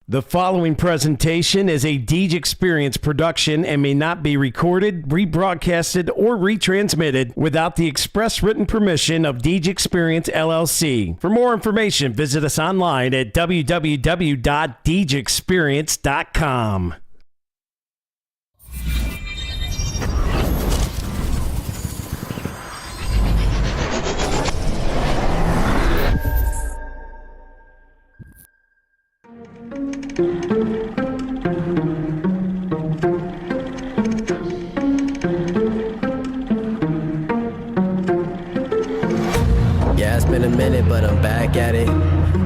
The following presentation is a Deej Experience production and may not be recorded, rebroadcasted, or retransmitted without the express written permission of Deej Experience LLC. For more information, visit us online at www.deejexperience.com. Yeah, it's been a minute, but I'm back at it.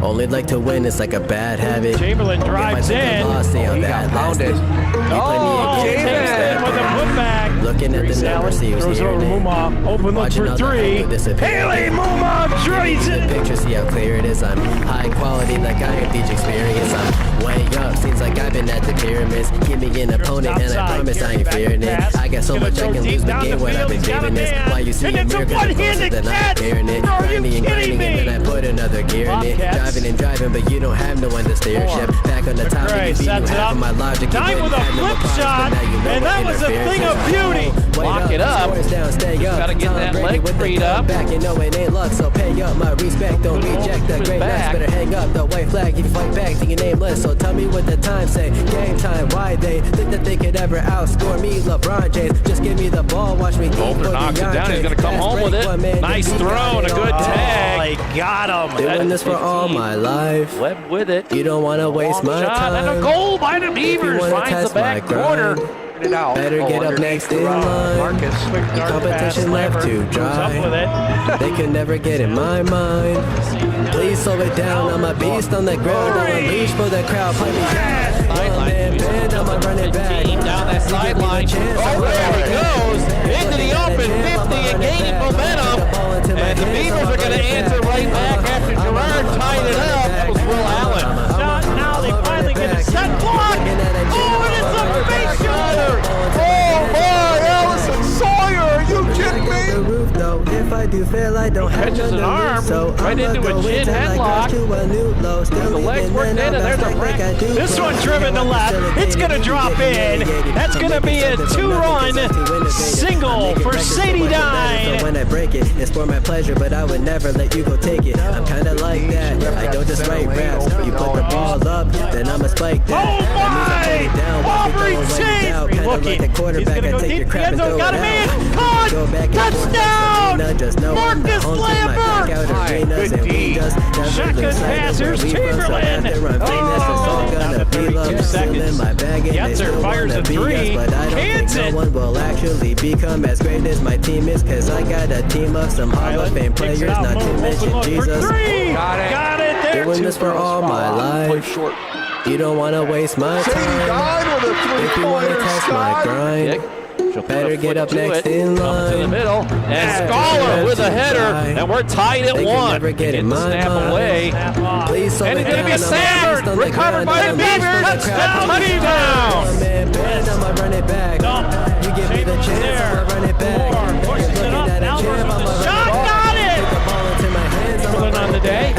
Only like to win, it's like a bad habit. Chamberlain drives in. He got pounded. Oh, Chamberlain with a putback. Looking at the numbers, he was throws over hearing it. Muma. Open look for three. Haley Muma drains it. Picture, see how clear it is. I'm high quality, like I have Deej Experience. I'm way up, seems like I've been at the pyramids. Give me an opponent, and I promise I ain't fearing it. I got so much I can lose the game when I've been giving this. Why you see a mirror gonna closer than I'm fearing it. Grinding and grinding, and then I put another gear in it. Driving and driving, but you don't have no one to steer ship. Back on the top, you beat you half of my logic. Time with a flip shot, and that was a thing of beauty. Lock it up. Gotta get that leg freed up. Back, you know it ain't luck, so pay up my respect. Don't reject the great nights. Better hang up the white flag if you fight back to your nameless. So tell me what the time say. Game time, why they think that they could ever outscore me, LeBron James. Just give me the ball, watch me. Bolter knocks it down. He's gonna come home with it. Nice throw and a good tag. Oh, he got him. Doing this for all my life. Webb with it. You don't want to waste my Shot and a time. goal by the Beavers. Finds the back corner. Better get up next in line. The competition left to dry. They could never get in my mind. Please slow it down. I'm a beast on the ground. I'm a leash for the crowd. Play me down. One man bend. I'ma run it back. Down that sideline. Oh, there he goes. Into the open 50 and gaining momentum. And the Beavers are going to answer right back after Gerard tied it up. That was Will Allen. Now they finally get a set block. Oh, and it's a face shoulder. Oh, my, Allison Sawyer. Are you kidding me? If I do fail, I don't have Catches none an to arm lose, so right I'ma into a go chin until I headlock. go to a new low. Still The legs leaving worked and in, I'll and there's a bounce like I do. This one driven to left. It's going to drop in. That's going to be a two-run single for Sadie Dine. When I break it, it's for my pleasure, but I would never let you go take it. I'm kind of like that. I don't just write raps. You put the ball up, then I'ma spike that. Oh my! Aubrey Chase! Looking. He's going to go deep in the end zone. Got a man. Caught! Touchdown! Marcus Lambert! Good D. Shotgun passers. Chamberlain. Oh, down to 32 seconds. Yetzer fires a three. Cans it. No one will actually become as great as my team is, cause I got a team of some Hall of Fame players, not to mention Jesus. Got it there. Doing this for all my life. You don't want to waste my time. If you want to test my grind, better get up next in line. To the middle, and Scholar with a header, and we're tied at one. Get the snap away, and it's going to be a Sandberg, recovered by the Beavers. Touchdown, touchdown! I'ma run it back. You give me the chance, I'ma run it back. Pushes it up, now shot, got it! Chamberlain on the day.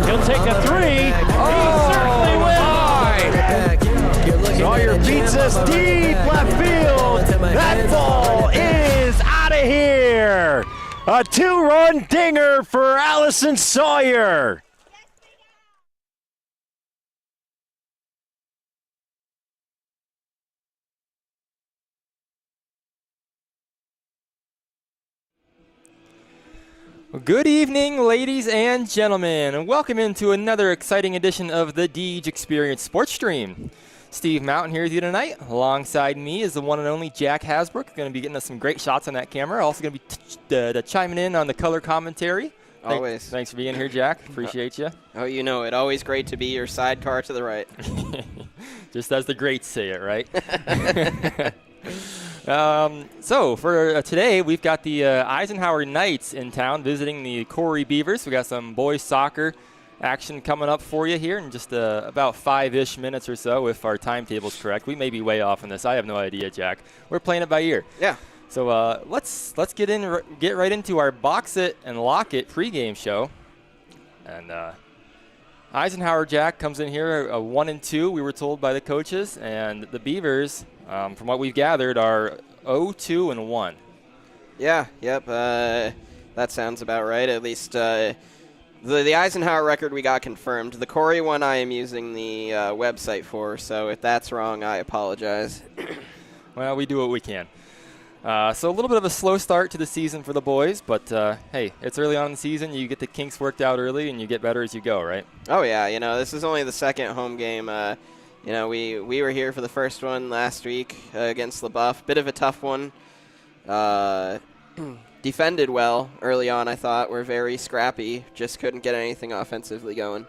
He'll take a three. He certainly will. Sawyer beats us deep left field. That ball is out of here. A two-run dinger for Allison Sawyer. Good evening, ladies and gentlemen, and welcome into another exciting edition of the Deej Experience Sports Stream. Steve Mountain here with you tonight. Alongside me is the one and only Jack Hasbrook. Going to be getting us some great shots on that camera. Also going to be chiming in on the color commentary. Always. Thanks for being here, Jack. Appreciate you. Oh, you know it. Always great to be your sidecar to the right. Just as the greats say it, right? So for today, we've got the Eisenhower Knights in town visiting the Corry Beavers. We got some boys soccer action coming up for you here in just about 5-ish minutes or so, if our timetable's correct. We may be way off on this. I have no idea, Jack. We're playing it by ear. Yeah. So let's get right into our Box It and Lock It pregame show. And Eisenhower, Jack, comes in here a 1-2, we were told by the coaches, and the Beavers, from what we've gathered, are 0-2-1. Yeah, yep, that sounds about right. At least the Eisenhower record we got confirmed. The Corry one I am using the website for, so if that's wrong, I apologize. Well, we do what we can. So a little bit of a slow start to the season for the boys, but hey, it's early on in the season. You get the kinks worked out early, and you get better as you go, right? Oh, yeah. This is only the second home game. We were here for the first one last week against LaBeouf. Bit of a tough one. Defended well early on, I thought. We're very scrappy. Just couldn't get anything offensively going.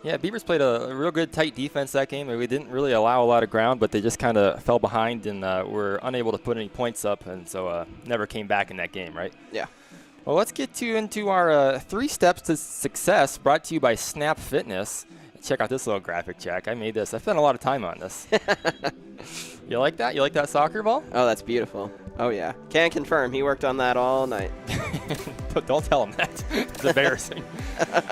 Yeah, Beavers played a real good, tight defense that game. We didn't really allow a lot of ground, but they just kind of fell behind and were unable to put any points up, and so never came back in that game, right? Yeah. Well, let's get into our 3 steps to success, brought to you by Snap Fitness. Check out this little graphic, Jack. I made this. I spent a lot of time on this. You like that? You like that soccer ball? Oh, that's beautiful. Oh, yeah. Can confirm. He worked on that all night. Don't tell him that. It's embarrassing.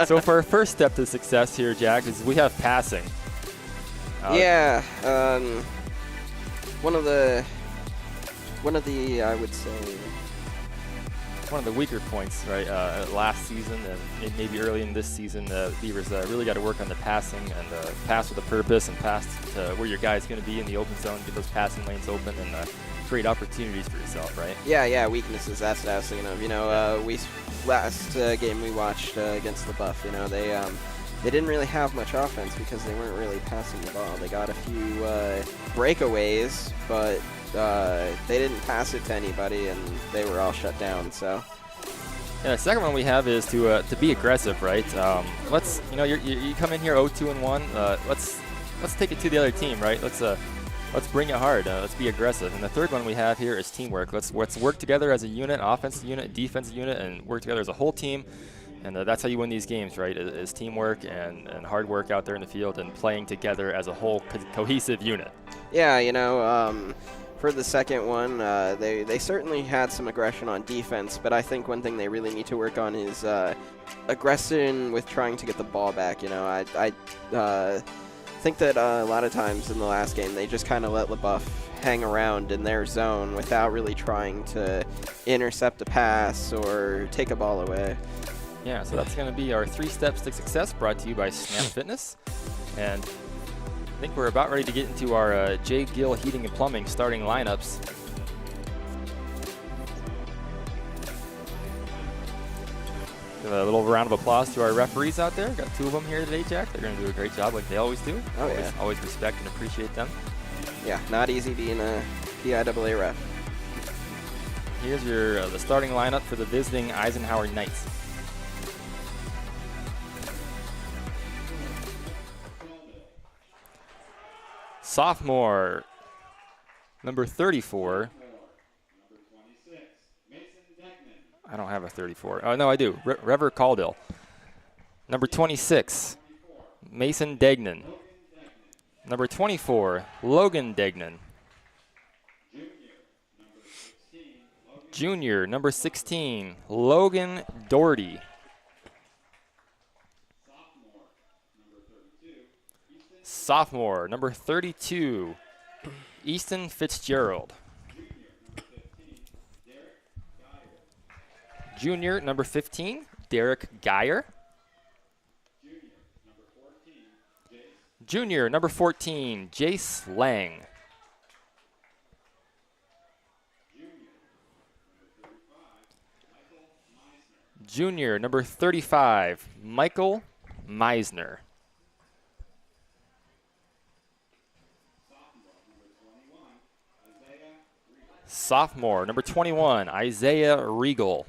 So for our first step to success here, Jack, is we have passing. Yeah. One of the I would say one of the weaker points, right? Last season and maybe early in this season, the Beavers really got to work on the passing and pass with a purpose and pass to where your guy's going to be in the open zone, get those passing lanes open, and create opportunities for yourself, right? Yeah, weaknesses. That's what I was thinking of. We last game we watched against LaBeouf, they didn't really have much offense because they weren't really passing the ball. They got a few breakaways, but they didn't pass it to anybody, and they were all shut down. So. Yeah, the second one we have is to be aggressive, right? Let's you come in here 0-2-1. Let's take it to the other team, right? Let's bring it hard. Let's be aggressive. And the third one we have here is teamwork. Let's work together as a unit, offensive unit, defensive unit, and work together as a whole team. And that's how you win these games, right? Is teamwork and hard work out there in the field and playing together as a whole cohesive unit. Yeah, for the second one, they certainly had some aggression on defense, but I think one thing they really need to work on is aggression with trying to get the ball back. I think that a lot of times in the last game they just kind of let LaBeouf hang around in their zone without really trying to intercept a pass or take a ball away. Yeah, so that's going to be our 3 steps to success, brought to you by Snap Fitness. And I think we're about ready to get into our J. Gill Heating and Plumbing starting lineups. Give a little round of applause to our referees out there. Got 2 of them here today, Jack. They're going to do a great job like they always do. Oh, yeah. Always respect and appreciate them. Yeah, not easy being a PIAA ref. Here's your the starting lineup for the visiting Eisenhower Knights. Sophomore, number 34. I don't have a 34. Oh, no, I do. Rever Caudill. Number 26, Mason Degnan. Number 24, Logan Degnan. Junior, number 16, Logan Doherty. Sophomore, number 32, Easton Fitzgerald. Junior, number 15, Derek Geyer. Junior, number 14, Jace Lang. Junior, number 35, Michael Meisner. Sophomore, number 21, Isaiah Regal.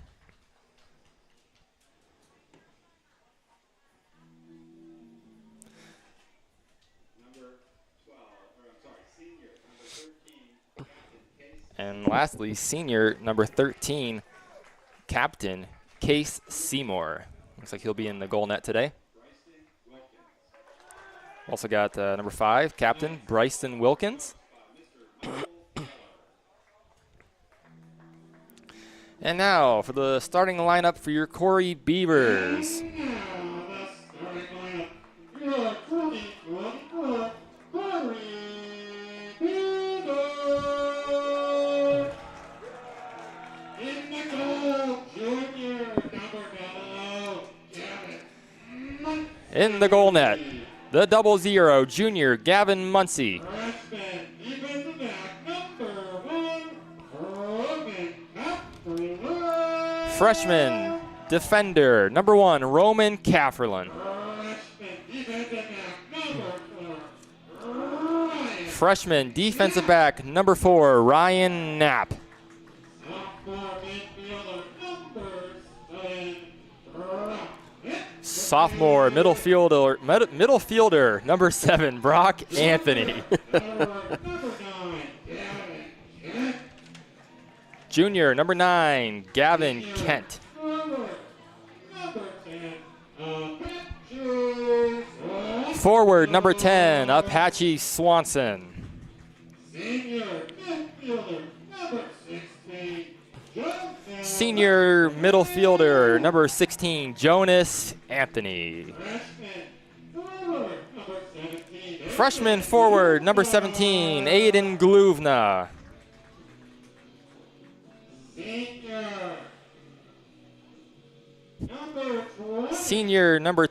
And lastly, senior, number 13, Captain Case Seymour. Looks like he'll be in the goal net today. Also got number 5, Captain Bryson Wilkins. And now for the starting lineup for your Corry Beavers. In the goal net, the 00, junior Gavin Muncie. Freshman defender, number 1, Roman Kafferlin. Freshman defensive back, number 4, Ryan Knapp. Sophomore middle fielder, number 7, Brock Anthony. Junior, number 9, Gavin Kent. Forward, number 10, Apache Swanson. Senior middle fielder, number 16, Jonas Anthony. Freshman forward, number 17, Aiden Gluvna. Senior number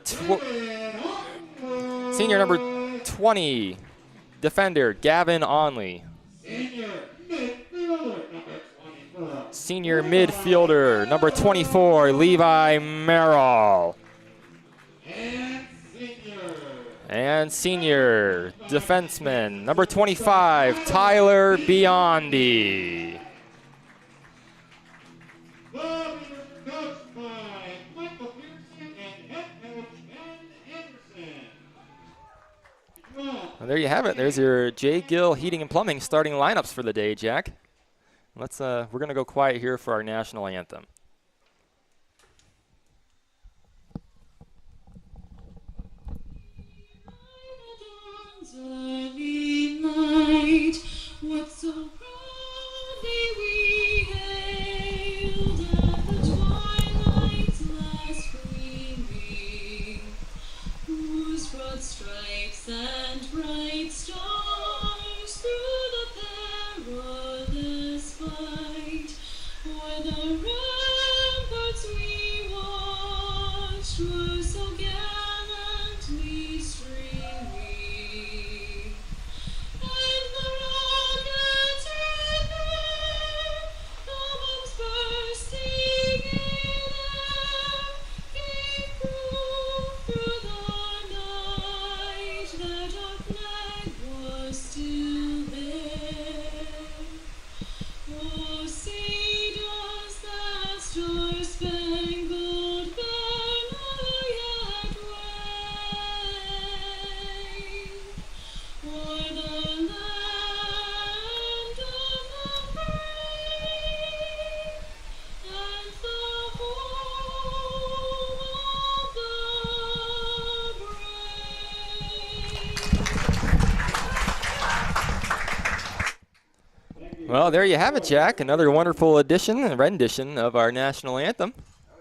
20, defender, Gavin Onley. Senior midfielder, number 24, Levi Merrill. And senior defenseman, number 25, Tyler Biondi. Well, there you have it. There's your J. Gill Heating and Plumbing starting lineups for the day, Jack. Let's we're going to go quiet here for our national anthem. What so proudly we hailed at the twilight's last gleaming, whose broad stripes and bright stars through the perilous fight o'er the ramparts we watched were so gallantly streaming. Well, there you have it, Jack. Another wonderful edition and rendition of our national anthem. Oh,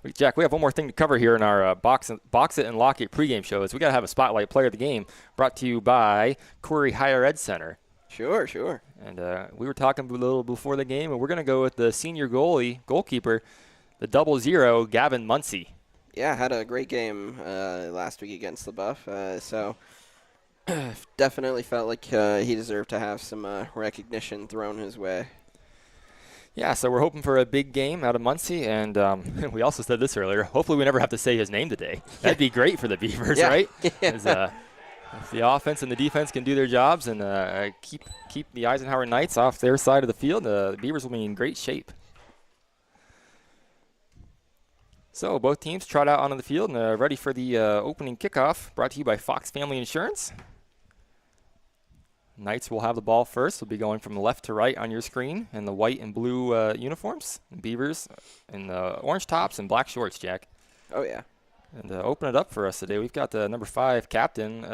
yeah. Jack, we have one more thing to cover here in our Box It and Lock It pregame shows. We got to have a spotlight player of the game brought to you by Corry Higher Ed Center. Sure, sure. And we were talking a little before the game, and we're going to go with the senior goalkeeper, the 00, Gavin Muncie. Yeah, had a great game last week against the Buff, so definitely felt like he deserved to have some recognition thrown his way. Yeah, so we're hoping for a big game out of Muncie, and we also said this earlier, hopefully we never have to say his name today. That'd be great for the Beavers, right? If the offense and the defense can do their jobs and keep the Eisenhower Knights off their side of the field, the Beavers will be in great shape. So both teams trot out onto the field and ready for the opening kickoff, brought to you by Fox Family Insurance. Knights will have the ball first. We'll be going from left to right on your screen in the white and blue uniforms. Beavers in the orange tops and black shorts, Jack. Oh, yeah. And open it up for us today. We've got the number 5 captain,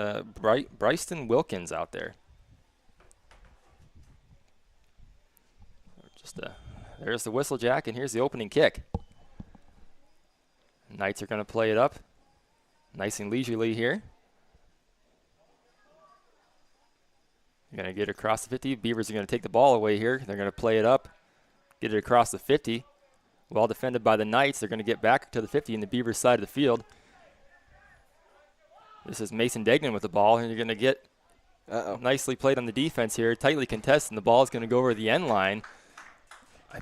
Bryston Wilkins, out there. There's the whistle, Jack, and here's the opening kick. Knights are going to play it up nice and leisurely here. They're going to get across the 50. Beavers are going to take the ball away here. They're going to play it up, get it across the 50. Well defended by the Knights. They're going to get back to the 50 in the Beavers side of the field. This is Mason Degnan with the ball, and you're going to get nicely played on the defense here. Tightly contested, and the ball is going to go over the end line. I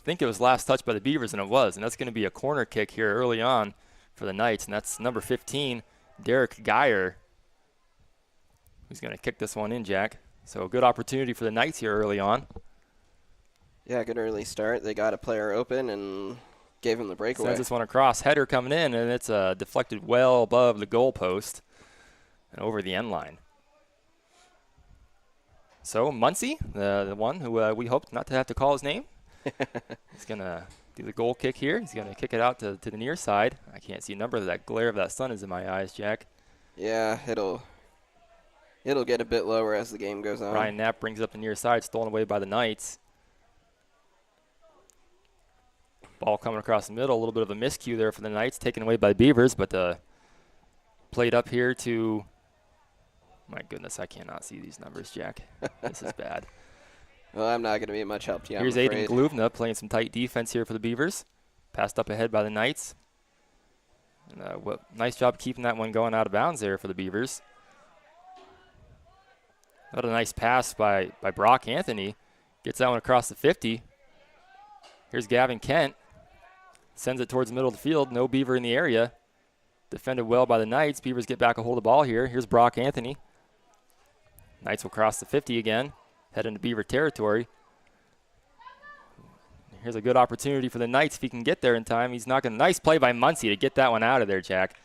think it was last touched by the Beavers, and it was. And that's going to be a corner kick here early on for the Knights, and that's number 15, Derek Geyer, who's going to kick this one in, Jack. So a good opportunity for the Knights here early on. Yeah, good early start. They got a player open and gave him the breakaway. Sends this one across. Header coming in, and it's deflected well above the goal post and over the end line. So Muncie, the one who we hoped not to have to call his name, he's going to do the goal kick here. He's going to kick it out to the near side. I can't see a number. That glare of that sun is in my eyes, Jack. Yeah, it'll get a bit lower as the game goes on. Ryan Knapp brings it up the near side, stolen away by the Knights. Ball coming across the middle, a little bit of a miscue there for the Knights, taken away by Beavers, but played up here to, my goodness, I cannot see these numbers, Jack. This is bad. Well, I'm not going to be much help to you, Here's I'm Aiden afraid. Gluvna playing some tight defense here for the Beavers. Passed up ahead by the Knights. And, nice job keeping that one going out of bounds there for the Beavers. What a nice pass by Brock Anthony. Gets that one across the 50. Here's Gavin Kent. Sends it towards the middle of the field. No Beaver in the area. Defended well by the Knights. Beavers get back a hold of the ball here. Here's Brock Anthony. Knights will cross the 50 again. Head into Beaver territory. Here's a good opportunity for the Knights if he can get there in time. He's not going to. Nice play by Muncie to get that one out of there, Jack.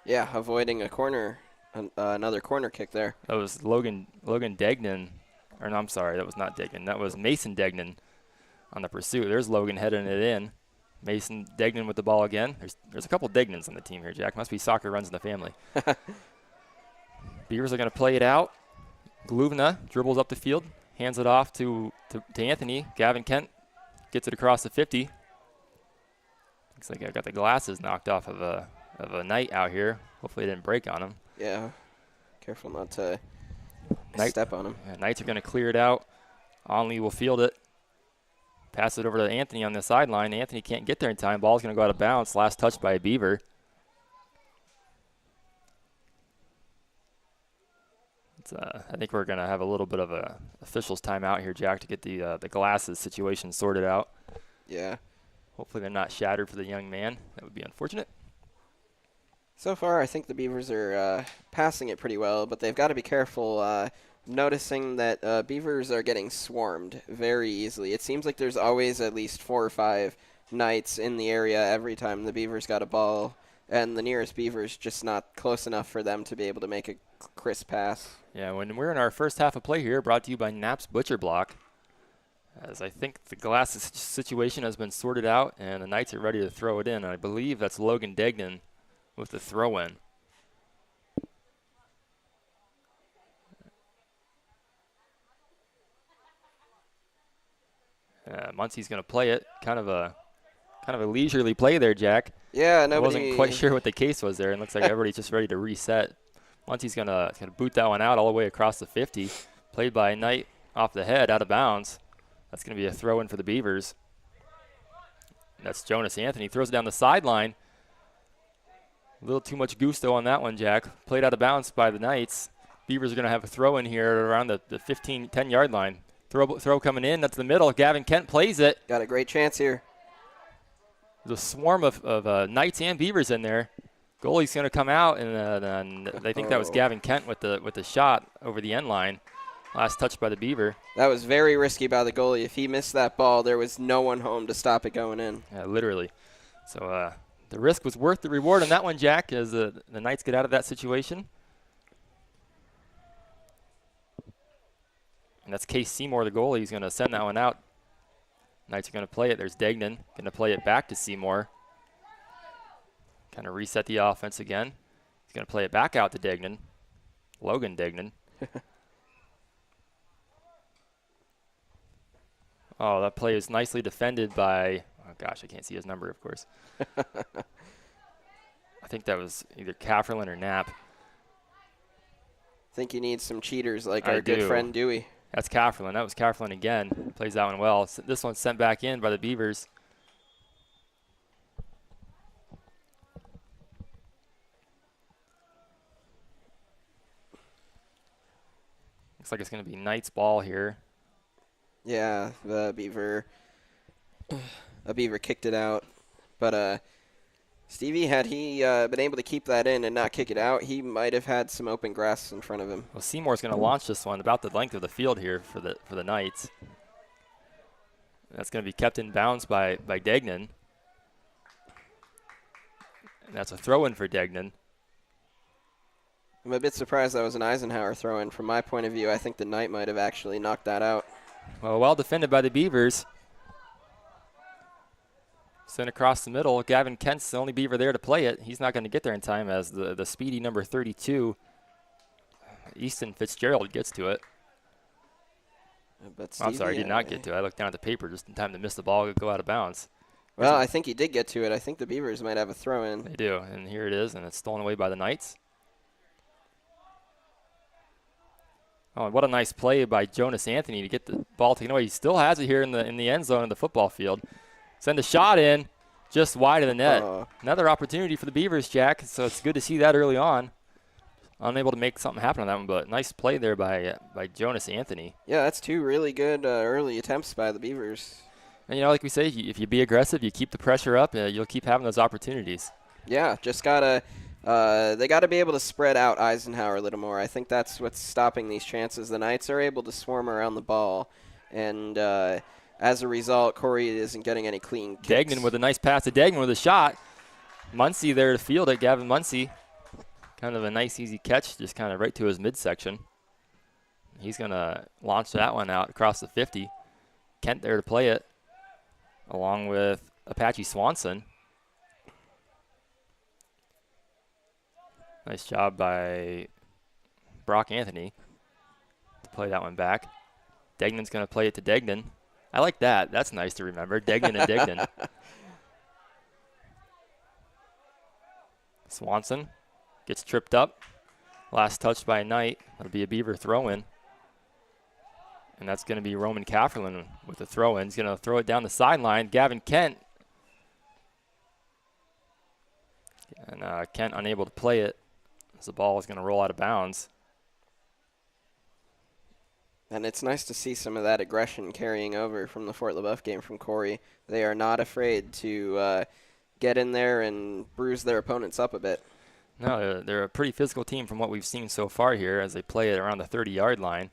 Yeah, avoiding a corner, another corner kick there. That was Logan Degnan. Or no, I'm sorry, that was not Degnan. That was Mason Degnan on the pursuit. There's Logan heading it in. Mason Degnan with the ball again. There's a couple Degnans on the team here, Jack. Must be soccer runs in the family. Beavers are going to play it out. Gluvna dribbles up the field, hands it off to Anthony. Gavin Kent gets it across the 50. Looks like I got the glasses knocked off of a Knight out here. Hopefully it didn't break on him. Yeah, careful not to step on him. Yeah, Knights are going to clear it out. Onley will field it. Pass it over to Anthony on the sideline. Anthony can't get there in time. Ball's going to go out of bounds. Last touch by a Beaver. I think we're going to have a little bit of a officials timeout here, Jack, to get the glasses situation sorted out. Yeah. Hopefully they're not shattered for the young man. That would be unfortunate. So far, I think the Beavers are passing it pretty well, but they've got to be careful noticing that Beavers are getting swarmed very easily. It seems like there's always at least 4 or 5 Knights in the area every time the Beavers got a ball, and the nearest Beaver's just not close enough for them to be able to make a crisp pass. Yeah, when we're in our first half of play here, brought to you by Knapp's Butcher Block, as I think the glasses situation has been sorted out, and the Knights are ready to throw it in. And I believe that's Logan Degnan with the throw-in. Muncie's going to play it. Kind of a leisurely play there, Jack. Yeah, I wasn't quite sure what the case was there. It looks like everybody's just ready to reset. Muncie's going to boot that one out all the way across the 50. Played by Knight off the head, out of bounds. That's going to be a throw-in for the Beavers. That's Jonas Anthony. Throws it down the sideline. A little too much gusto on that one, Jack. Played out of bounds by the Knights. Beavers are going to have a throw-in here around the 10-yard line. Throw coming in. That's the middle. Gavin Kent plays it. Got a great chance here. There's a swarm of Knights and Beavers in there. Goalie's going to come out, and I think that was Gavin Kent with the shot over the end line. Last touch by the Beaver. That was very risky by the goalie. If he missed that ball, there was no one home to stop it going in. Yeah, literally. So the risk was worth the reward on that one, Jack, as the Knights get out of that situation. And that's Case Seymour, the goalie. He's going to send that one out. Knights are going to play it. There's Degnan. Going to play it back to Seymour. Kind of reset the offense again. He's going to play it back out to Degnan. Logan Degnan. Oh, that play is nicely defended by, oh gosh, I can't see his number, of course. I think that was either Kafferlin or Knapp. I think you need some cheaters like our good friend Dewey. That's Kafferlin. That was Kafferlin again. Plays that one well. This one's sent back in by the Beavers. Looks like it's going to be Knight's ball here. Yeah, a Beaver kicked it out. But Stevie, had he been able to keep that in and not kick it out, he might have had some open grass in front of him. Well, Seymour's going to launch this one about the length of the field here for the Knights. That's going to be kept in bounds by Degnan. And that's a throw-in for Degnan. I'm a bit surprised that was an Eisenhower throw-in. From my point of view, I think the Knight might have actually knocked that out. Well defended by the Beavers. Sent across the middle. Gavin Kent's the only Beaver there to play it. He's not going to get there in time as the speedy number 32, Easton Fitzgerald, gets to it. But I'm sorry, he did not get to it. I looked down at the paper just in time to miss the ball go out of bounds. Well, I think he did get to it. I think the Beavers might have a throw-in. They do, and here it is, and it's stolen away by the Knights. Oh, and what a nice play by Jonas Anthony to get the ball taken away. He still has it here in the end zone of the football field. Send a shot in, just wide of the net. Another opportunity for the Beavers, Jack, so it's good to see that early on. Unable to make something happen on that one, but nice play there by Jonas Anthony. Yeah, that's two really good early attempts by the Beavers. And, like we say, if you be aggressive, you keep the pressure up, you'll keep having those opportunities. Yeah, just got to they got to be able to spread out Eisenhower a little more. I think that's what's stopping these chances. The Knights are able to swarm around the ball, and as a result, Corry isn't getting any clean kicks. Degnan with a nice pass to Degnan with a shot. Muncie there to field it, Gavin Muncie. Kind of a nice, easy catch, just kind of right to his midsection. He's going to launch that one out across the 50. Kent there to play it, along with Apache Swanson. Nice job by Brock Anthony to play that one back. Degnan's going to play it to Degnan. I like that. That's nice to remember. Degnan and Degnan. Swanson gets tripped up. Last touch by Knight. That'll be a Beaver throw-in. And that's going to be Roman Kafferlin with the throw-in. He's going to throw it down the sideline. Gavin Kent. And Kent unable to play it as the ball is going to roll out of bounds. And it's nice to see some of that aggression carrying over from the Fort LaBeouf game from Corry. They are not afraid to get in there and bruise their opponents up a bit. No, they're a pretty physical team from what we've seen so far here as they play it around the 30-yard line.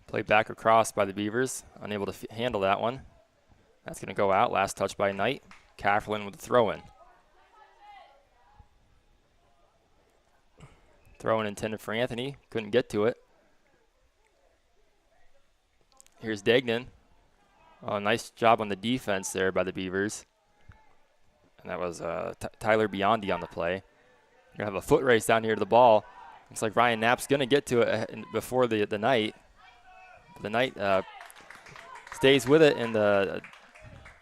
Play back across by the Beavers, unable to handle that one. That's going to go out. Last touch by Knight. Kafferlin with the throw-in. Throw-in intended for Anthony. Couldn't get to it. Here's Degnan. Oh, nice job on the defense there by the Beavers. And that was Tyler Biondi on the play. We're going to have a foot race down here to the ball. Looks like Ryan Knapp's going to get to it before the Knight. The Knight stays with it and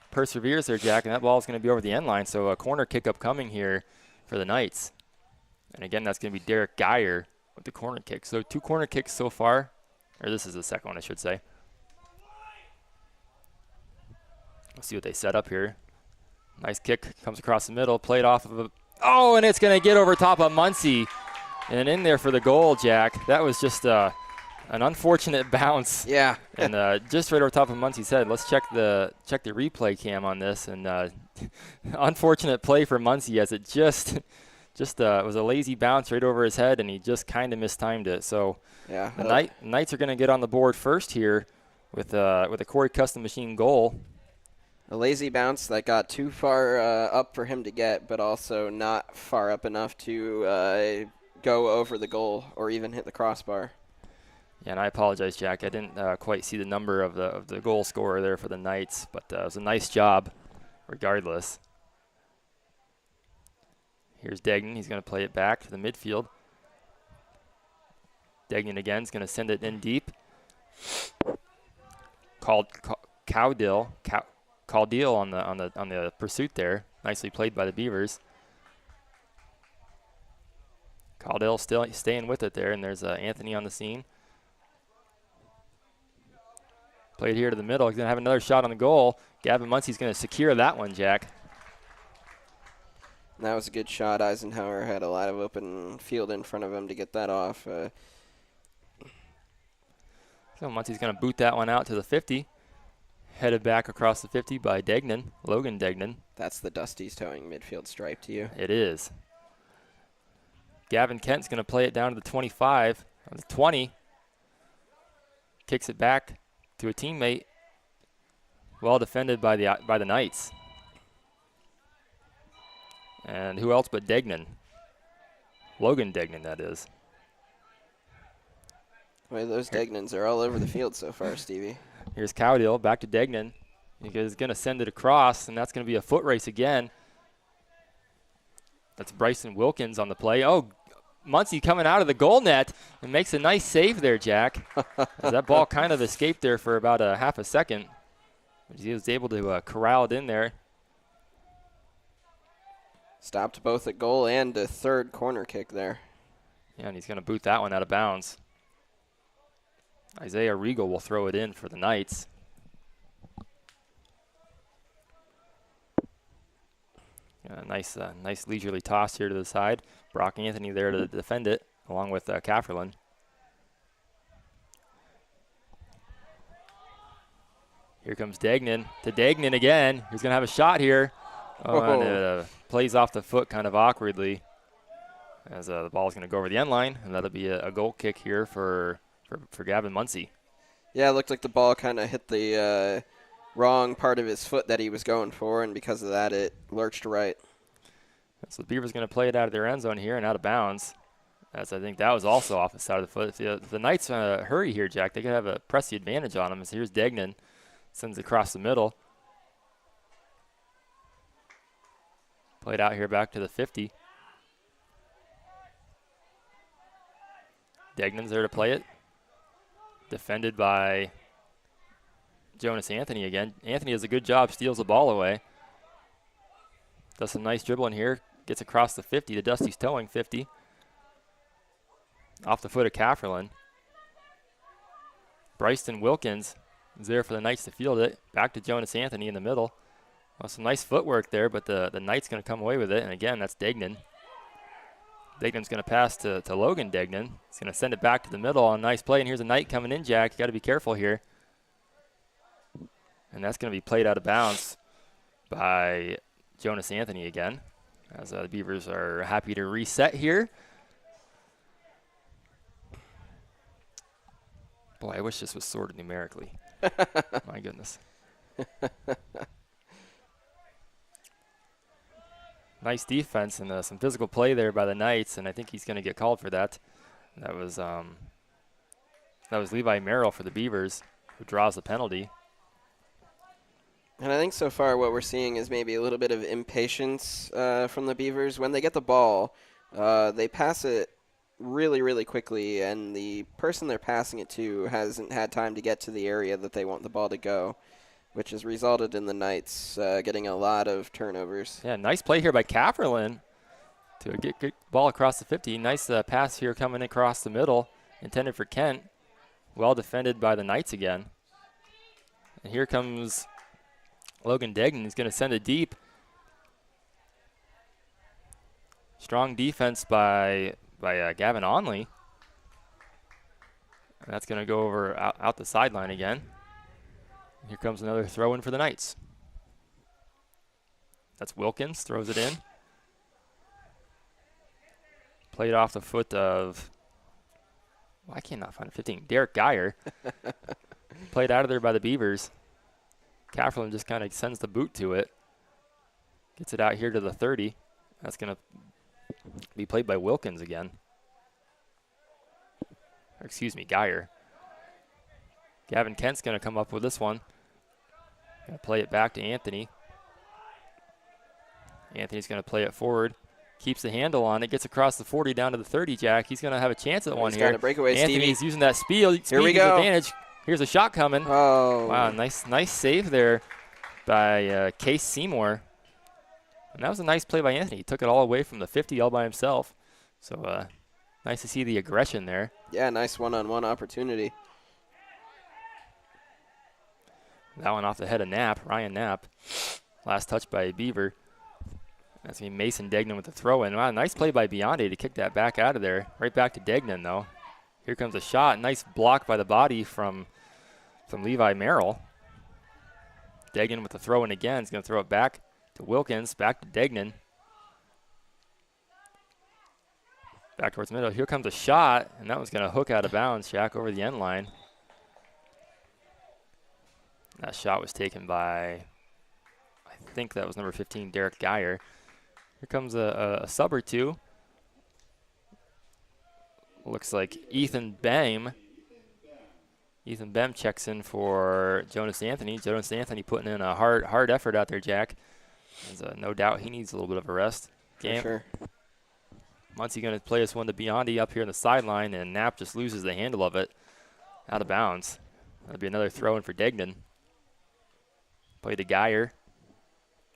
perseveres there, Jack, and that ball is going to be over the end line. So a corner kick upcoming here for the Knights. And again, that's going to be Derek Geyer with the corner kick. So 2 corner kicks so far. Or this is the second one, I should say. Let's see what they set up here. Nice kick comes across the middle, played off of a... Oh, and it's going to get over top of Muncie. And in there for the goal, Jack. That was just an unfortunate bounce. Yeah. And just right over top of Muncie's head. Let's check the replay cam on this. And unfortunate play for Muncie as it just was a lazy bounce right over his head, and he just kind of mistimed it. So yeah, the Knights are going to get on the board first here with a Corry Custom Machine goal. A lazy bounce that got too far up for him to get, but also not far up enough to go over the goal or even hit the crossbar. Yeah, and I apologize, Jack. I didn't quite see the number of the goal scorer there for the Knights, but it was a nice job regardless. Here's Degnan. He's going to play it back to the midfield. Degnan again is going to send it in deep. Caudill on the pursuit there. Nicely played by the Beavers. Caudill still staying with it there, and there's Anthony on the scene. Played here to the middle. He's going to have another shot on the goal. Gavin Muncie's going to secure that one, Jack. That was a good shot. Eisenhower had a lot of open field in front of him to get that off. So Muncie's going to boot that one out to the 50. Headed back across the 50 by Degnan, Logan Degnan. That's the Dusty's towing midfield stripe to you. It is. Gavin Kent's going to play it down to the 25, or the 20. Kicks it back to a teammate. Well defended by the Knights. And who else but Degnan? Logan Degnan, that is. Well, those Degnans are all over the field so far, Stevie. Here's Cowdill, back to Degnan. He's going to send it across, and that's going to be a foot race again. That's Bryson Wilkins on the play. Oh, Muncie coming out of the goal net and makes a nice save there, Jack. As that ball kind of escaped there for about a half a second. He was able to corral it in there. Stopped both at goal and a third corner kick there. Yeah, and he's going to boot that one out of bounds. Isaiah Regal will throw it in for the Knights. Nice leisurely toss here to the side. Brock Anthony there to defend it, along with Cafferlin. Here comes Degnan to Degnan again. He's going to have a shot here. Oh, and it plays off the foot kind of awkwardly as the ball is going to go over the end line, and that'll be a goal kick here for Gavin Muncie. Yeah, it looked like the ball kind of hit the wrong part of his foot that he was going for, and because of that, it lurched right. So the Beavers going to play it out of their end zone here and out of bounds, as I think that was also off the side of the foot. If the Knights hurry here, Jack, they could have press the advantage on them. So here's Degnan, sends it across the middle. Played out here back to the 50. Degnan's there to play it. Defended by Jonas Anthony again. Anthony does a good job, steals the ball away. Does some nice dribbling here. Gets across the 50. The Dusty's towing 50. Off the foot of Cafferlin. Bryson Wilkins is there for the Knights to field it. Back to Jonas Anthony in the middle. Well, some nice footwork there, but the Knights going to come away with it. And again, that's Degnan. Degnan's going to pass to Logan Degnan. He's going to send it back to the middle on a nice play. And here's a Knight coming in, Jack. You got to be careful here. And that's going to be played out of bounds by Jonas Anthony again, as the Beavers are happy to reset here. Boy, I wish this was sorted numerically. My goodness. Nice defense and some physical play there by the Knights, and I think he's going to get called for that. That was Levi Merrill for the Beavers, who draws the penalty. And I think so far what we're seeing is maybe a little bit of impatience from the Beavers. When they get the ball, they pass it really, really quickly, and the person they're passing it to hasn't had time to get to the area that they want the ball to go, which has resulted in the Knights getting a lot of turnovers. Yeah, nice play here by Cafferlin to get good ball across the 50. Nice pass here coming across the middle, intended for Kent. Well defended by the Knights again. And here comes Logan Degnan. He's going to send it deep. Strong defense by Gavin Onley. And that's going to go over out the sideline again. Here comes another throw in for the Knights. That's Wilkins, throws it in. Played off the foot of, I cannot find it, 15, Derek Geyer. Played out of there by the Beavers. Cafferlin just kind of sends the boot to it. Gets it out here to the 30. That's going to be played by Wilkins again. Or excuse me, Geyer. Gavin Kent's going to come up with this one. Going to play it back to Anthony. Anthony's going to play it forward. Keeps the handle on it. Gets across the 40 down to the 30, Jack. He's going to have a chance at one here. Got a breakaway, Anthony's using that speed. Here we go. Advantage. Here's a shot coming. Oh. Wow, nice save there by Case Seymour. And that was a nice play by Anthony. He took it all away from the 50 all by himself. So nice to see the aggression there. Yeah, nice one-on-one opportunity. That one off the head of Ryan Knapp. Last touch by Beaver. That's going to be Mason Degnan with the throw-in. Wow, nice play by Biondi to kick that back out of there. Right back to Degnan, though. Here comes a shot. Nice block by the body from Levi Merrill. Degnan with the throw-in again. He's going to throw it back to Wilkins, back to Degnan. Back towards the middle. Here comes a shot, and that one's going to hook out of bounds, Jack, over the end line. That shot was taken by, I think that was number 15, Derek Geyer. Here comes a sub or two. Looks like Ethan Bem. Ethan Bem checks in for Jonas Anthony. Jonas Anthony putting in a hard effort out there, Jack. No doubt he needs a little bit of a rest. For sure. Muncie going to play this one to Biondi up here on the sideline, and Knapp just loses the handle of it out of bounds. That'll be another throw-in for Degnan. Play to Geyer.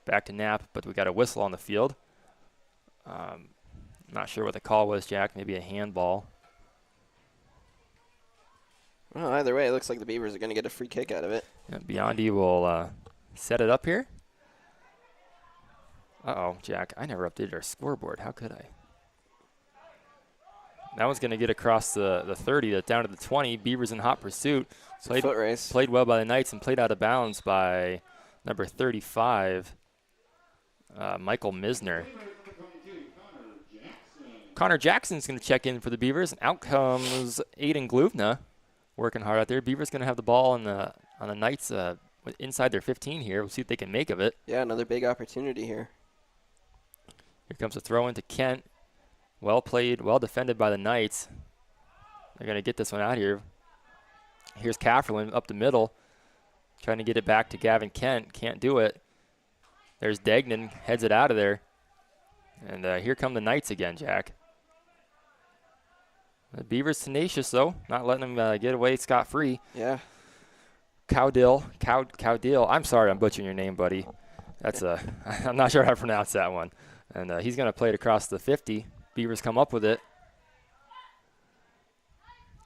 Back to Knapp, but we got a whistle on the field. Not sure what the call was, Jack. Maybe a handball. Well, either way, it looks like the Beavers are going to get a free kick out of it. Yeah, Biondi will set it up here. Uh-oh, Jack. I never updated our scoreboard. How could I? That one's going to get across the 30, down to the 20. Beavers in hot pursuit. Foot race. Played well by the Knights and played out of bounds by number 35, Michael Misner. Connor Jackson's going to check in for the Beavers, and out comes Aiden Gluvna, working hard out there. Beavers going to have the ball on the Knights inside their 15 here. We'll see what they can make of it. Yeah, another big opportunity here. Here comes a throw into Kent. Well played, well defended by the Knights. They're going to get this one out here. Here's Kafferlin up the middle, trying to get it back to Gavin Kent. Can't do it. There's Degnan, heads it out of there. And here come the Knights again, Jack. The Beavers tenacious, though, not letting them get away scot-free. Yeah. Cowdill. I'm sorry I'm butchering your name, buddy. That's I'm not sure how to pronounce that one. And he's going to play it across the 50. Beavers come up with it.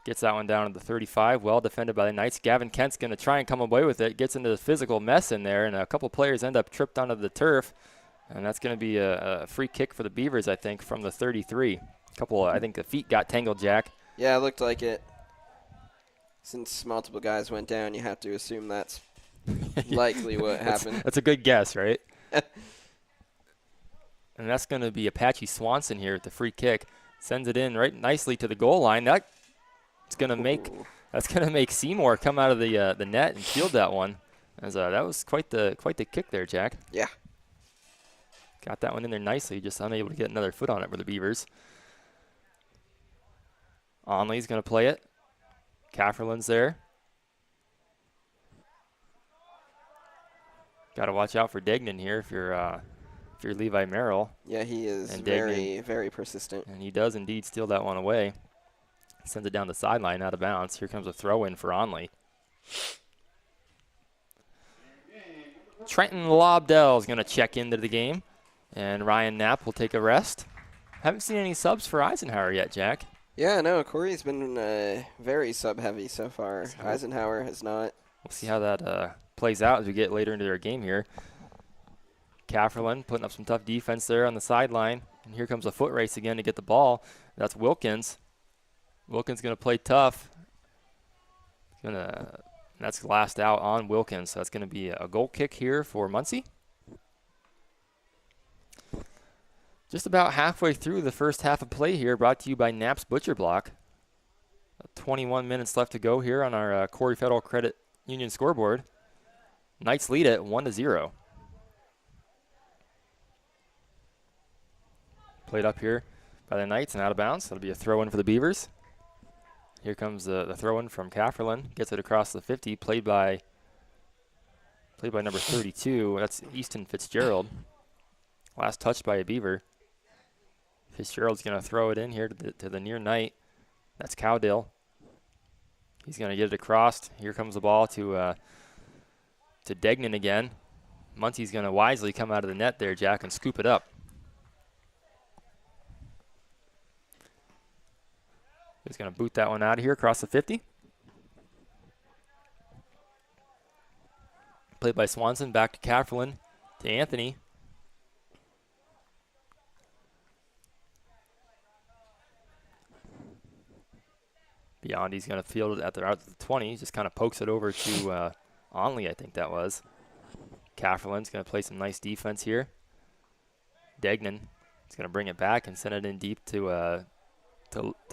Gets that one down to the 35. Well defended by the Knights. Gavin Kent's going to try and come away with it. Gets into the physical mess in there, and a couple players end up tripped onto the turf. And that's going to be a free kick for the Beavers, I think, from the 33. I think the feet got tangled, Jack. Yeah, it looked like it. Since multiple guys went down, you have to assume that's likely what happened. That's a good guess, right? And that's going to be Apache Swanson here with the free kick. Sends it in right nicely to the goal line. That's going to make Seymour come out of the net and field that one. That was quite the kick there, Jack. Yeah. Got that one in there nicely, just unable to get another foot on it for the Beavers. Onley's going to play it. Kafferlin's there. Got to watch out for Degnan here if you're Levi Merrill. Yeah, he is and very, very persistent. And he does indeed steal that one away. Sends it down the sideline out of bounds. Here comes a throw-in for Onley. Trenton Lobdell is going to check into the game. And Ryan Knapp will take a rest. Haven't seen any subs for Eisenhower yet, Jack. Yeah, no, Corry's been very sub-heavy so far. Eisenhower has not. We'll see how that plays out as we get later into their game here. Kafferlin putting up some tough defense there on the sideline. And here comes a foot race again to get the ball. That's Wilkins. Wilkins going to play tough. That's last out on Wilkins. So that's going to be a goal kick here for Muncie. Just about halfway through the first half of play here, brought to you by Knapp's Butcher Block. 21 minutes left to go here on our Corry Federal Credit Union scoreboard. Knights lead it 1-0. Played up here by the Knights and out of bounds. That'll be a throw-in for the Beavers. Here comes the throw-in from Kafferlin. Gets it across the 50. Played by number 32. That's Easton Fitzgerald. Last touch by a Beaver. Fitzgerald's going to throw it in here to the near Knight. That's Cowdill. He's going to get it across. Here comes the ball to Degnan again. Muncie's going to wisely come out of the net there, Jack, and scoop it up. He's going to boot that one out of here across the 50. Played by Swanson, back to Kafferlin, to Anthony. Beyondy's going to field it out the 20. Just kind of pokes it over to Onley, I think that was. Kafferlin's going to play some nice defense here. Degnan is going to bring it back and send it in deep to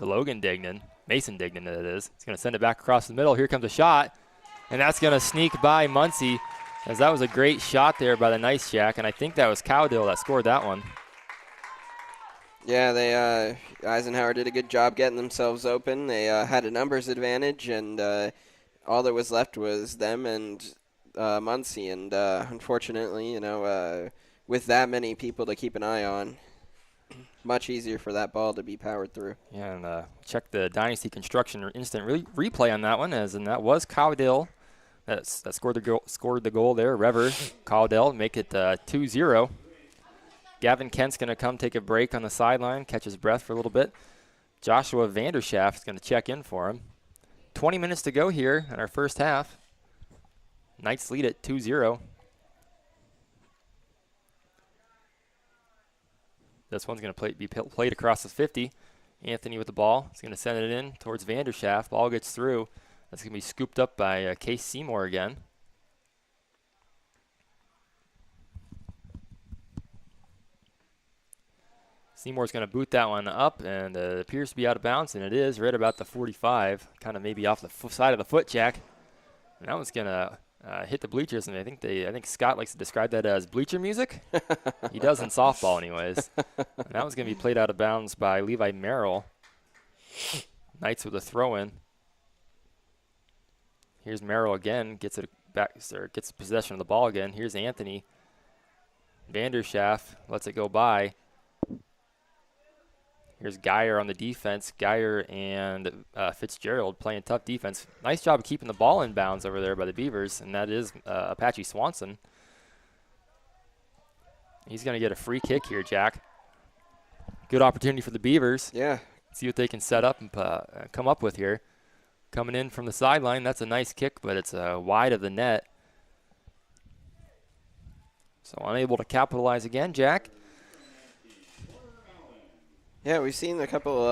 Logan Degnan. Mason Degnan, that is. He's going to send it back across the middle. Here comes a shot, and that's going to sneak by Muncie, as that was a great shot there by the Nice Jack, and I think that was Cowdill that scored that one. Yeah, Eisenhower did a good job getting themselves open. They had a numbers advantage, and all that was left was them and Muncie. And unfortunately, with that many people to keep an eye on, much easier for that ball to be powered through. Yeah, and check the Dynasty Construction instant replay on that one, and that was Cowdill that scored the goal there. Rever Cowdill make it 2-0. Gavin Kent's going to come take a break on the sideline, catch his breath for a little bit. Joshua Vanderschaft is going to check in for him. 20 minutes to go here in our first half. Knights lead at 2-0. This one's going to be played across the 50. Anthony with the ball. He's going to send it in towards Vanderschaft. Ball gets through. That's going to be scooped up by Case Seymour again. Seymour's going to boot that one up, and it appears to be out of bounds, and it is right about the 45, kind of maybe off the side of the foot, Jack. And that one's going to hit the bleachers, and I think Scott likes to describe that as bleacher music. He does in softball, anyways. And that one's going to be played out of bounds by Levi Merrill. Knights with a throw-in. Here's Merrill again, gets possession of the ball again. Here's Anthony. Vanderschaft lets it go by. Here's Geyer on the defense. Geyer and Fitzgerald playing tough defense. Nice job of keeping the ball in bounds over there by the Beavers, and that is Apache Swanson. He's going to get a free kick here, Jack. Good opportunity for the Beavers. Yeah. See what they can set up and come up with here. Coming in from the sideline, that's a nice kick, but it's wide of the net. So unable to capitalize again, Jack. Yeah, we've seen a couple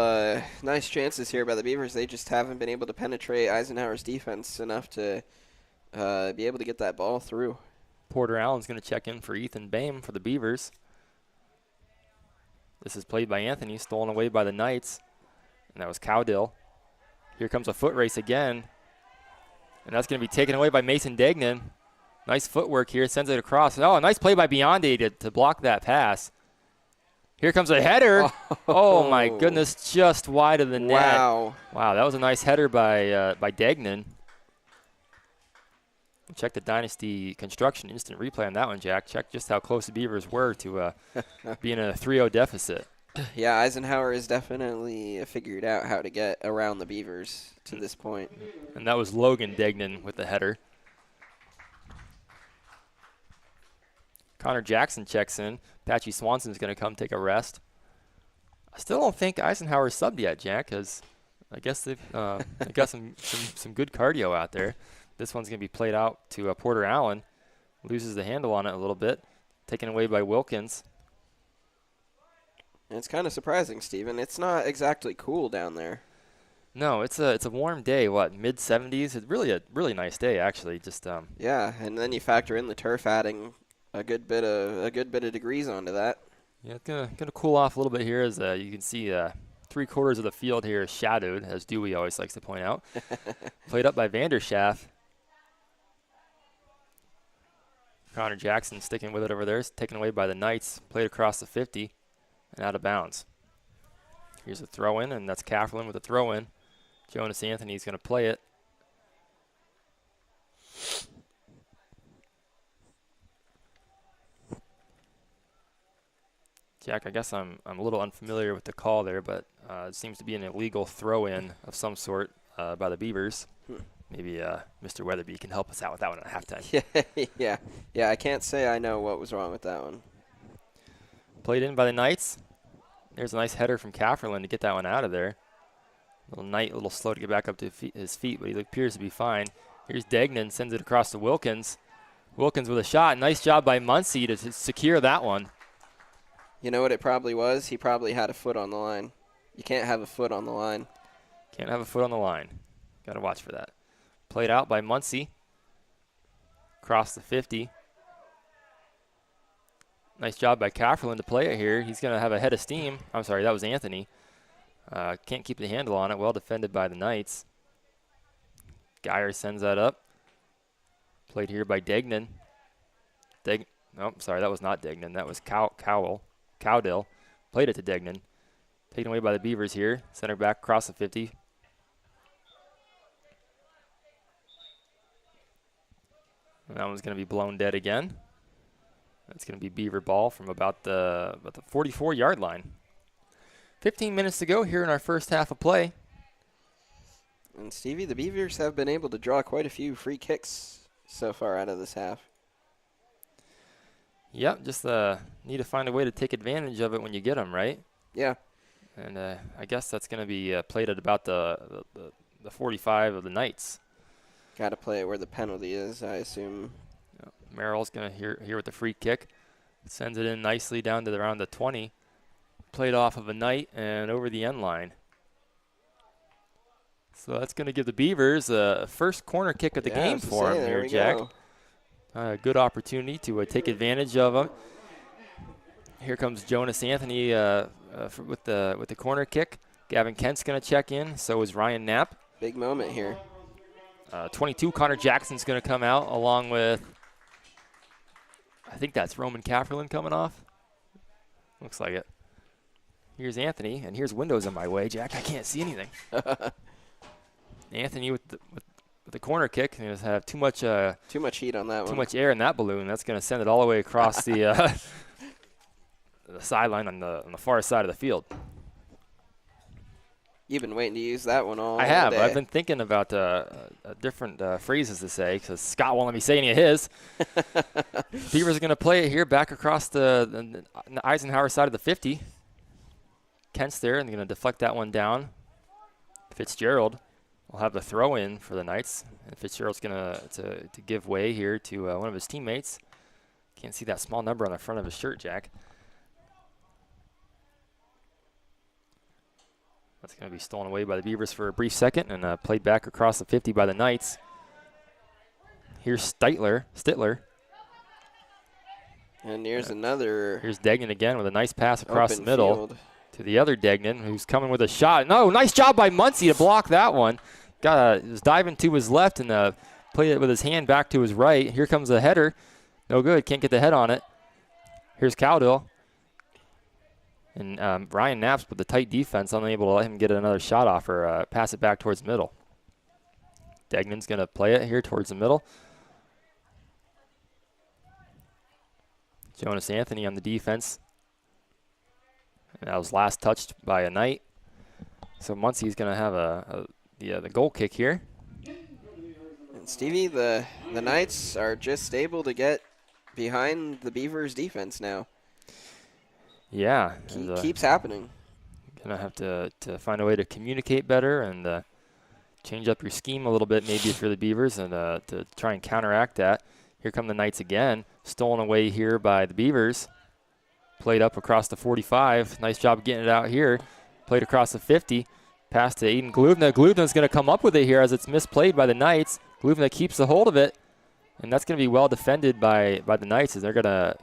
nice chances here by the Beavers. They just haven't been able to penetrate Eisenhower's defense enough to be able to get that ball through. Porter Allen's going to check in for Ethan Bame for the Beavers. This is played by Anthony, stolen away by the Knights, and that was Cowdill. Here comes a foot race again, and that's going to be taken away by Mason Degnan. Nice footwork here, sends it across. Oh, a nice play by Beyondy to block that pass. Here comes a header. Oh, my goodness, just wide of the net. Wow. Wow, that was a nice header by Degnan. Check the Dynasty Construction instant replay on that one, Jack. Check just how close the Beavers were to being in a 3-0 deficit. Yeah, Eisenhower has definitely figured out how to get around the Beavers to this point. And that was Logan Degnan with the header. Connor Jackson checks in. Apache Swanson's going to come take a rest. I still don't think Eisenhower's subbed yet, Jack, because I guess they've got some good cardio out there. This one's going to be played out to Porter Allen. Loses the handle on it a little bit. Taken away by Wilkins. And it's kind of surprising, Steven. It's not exactly cool down there. No, it's a warm day. What, mid-70s? It's really a really nice day, actually. Just yeah, and then you factor in the turf, adding a good bit of degrees onto that. Yeah, it's gonna cool off a little bit here, as you can see 3/4 of the field here is shadowed, as Dewey always likes to point out. Played up by Vanderschaft. Connor Jackson sticking with it over there. It's taken away by the Knights. Played across the 50 and out of bounds. Here's a throw-in, and that's Kafferlin with a throw-in. Jonas Anthony's going to play it. Jack, I guess I'm a little unfamiliar with the call there, but it seems to be an illegal throw-in of some sort by the Beavers. Maybe Mr. Weatherby can help us out with that one at halftime. Yeah. I can't say I know what was wrong with that one. Played in by the Knights. There's a nice header from Kafferlin to get that one out of there. Knight a little slow to get back up to his feet, but he appears to be fine. Here's Degnan, sends it across to Wilkins. Wilkins with a shot. Nice job by Muncie to secure that one. You know what it probably was? He probably had a foot on the line. You can't have a foot on the line. Can't have a foot on the line. Got to watch for that. Played out by Muncie. Across the 50. Nice job by Kafferlin to play it here. He's going to have a head of steam. I'm sorry, that was Anthony. Can't keep the handle on it. Well defended by the Knights. Geyer sends that up. Played here by Degnan. No, sorry, that was not Degnan. That was Cowdill. Played it to Degnan. Taken away by the Beavers here. Center back across the 50. And that one's going to be blown dead again. That's going to be Beaver ball from about the 44-yard line. 15 minutes to go here in our first half of play. And Stevie, the Beavers have been able to draw quite a few free kicks so far out of this half. Yep, just need to find a way to take advantage of it when you get them, right? Yeah. And I guess that's going to be played at about the 45 of the Knights. Got to play it where the penalty is, I assume. Merrill's going to here with the free kick. Sends it in nicely down to around the 20. Played off of a Knight and over the end line. So that's going to give the Beavers a first corner kick of the game for them here, Jack. Good opportunity to take advantage of them. Here comes Jonas Anthony with the corner kick. Gavin Kent's going to check in. So is Ryan Knapp. Big moment here. 22, Connor Jackson's going to come out along with, I think that's Roman Kafferlin coming off. Looks like it. Here's Anthony, and here's windows in my way, Jack. I can't see anything. Anthony with the corner kick. He does have too much heat on that one. Too much air in that balloon. That's going to send it all the way across the the sideline on the far side of the field. You've been waiting to use that one all I have. day. I've been thinking about different phrases to say because Scott won't let me say any of his. Beavers are going to play it here back across the Eisenhower side of the 50. Kent's there, and they're going to deflect that one down. Fitzgerald will have the throw in for the Knights. And Fitzgerald's going to give way here to one of his teammates. Can't see that small number on the front of his shirt, Jack. That's going to be stolen away by the Beavers for a brief second and played back across the 50 by the Knights. Here's Stitler. And here's another. Here's Degnan again with a nice pass across the middle field to the other Degnan, who's coming with a shot. No, nice job by Muncie to block that one. Was diving to his left and played it with his hand back to his right. Here comes the header. No good. Can't get the head on it. Here's Cowdill. And Ryan Knapp's with the tight defense, unable to let him get another shot off or pass it back towards the middle. Degnan's going to play it here towards the middle. Jonas Anthony on the defense. And that was last touched by a Knight. So Muncie's going to have the goal kick here. And Stevie, the Knights are just able to get behind the Beavers' defense now. Yeah. Keeps happening. Going to have to find a way to communicate better and change up your scheme a little bit maybe for the Beavers and to try and counteract that. Here come the Knights again. Stolen away here by the Beavers. Played up across the 45. Nice job getting it out here. Played across the 50. Pass to Aiden Gluvna. Gluvna's going to come up with it here as it's misplayed by the Knights. Gluvna keeps the hold of it. And that's going to be well defended by the Knights as they're going to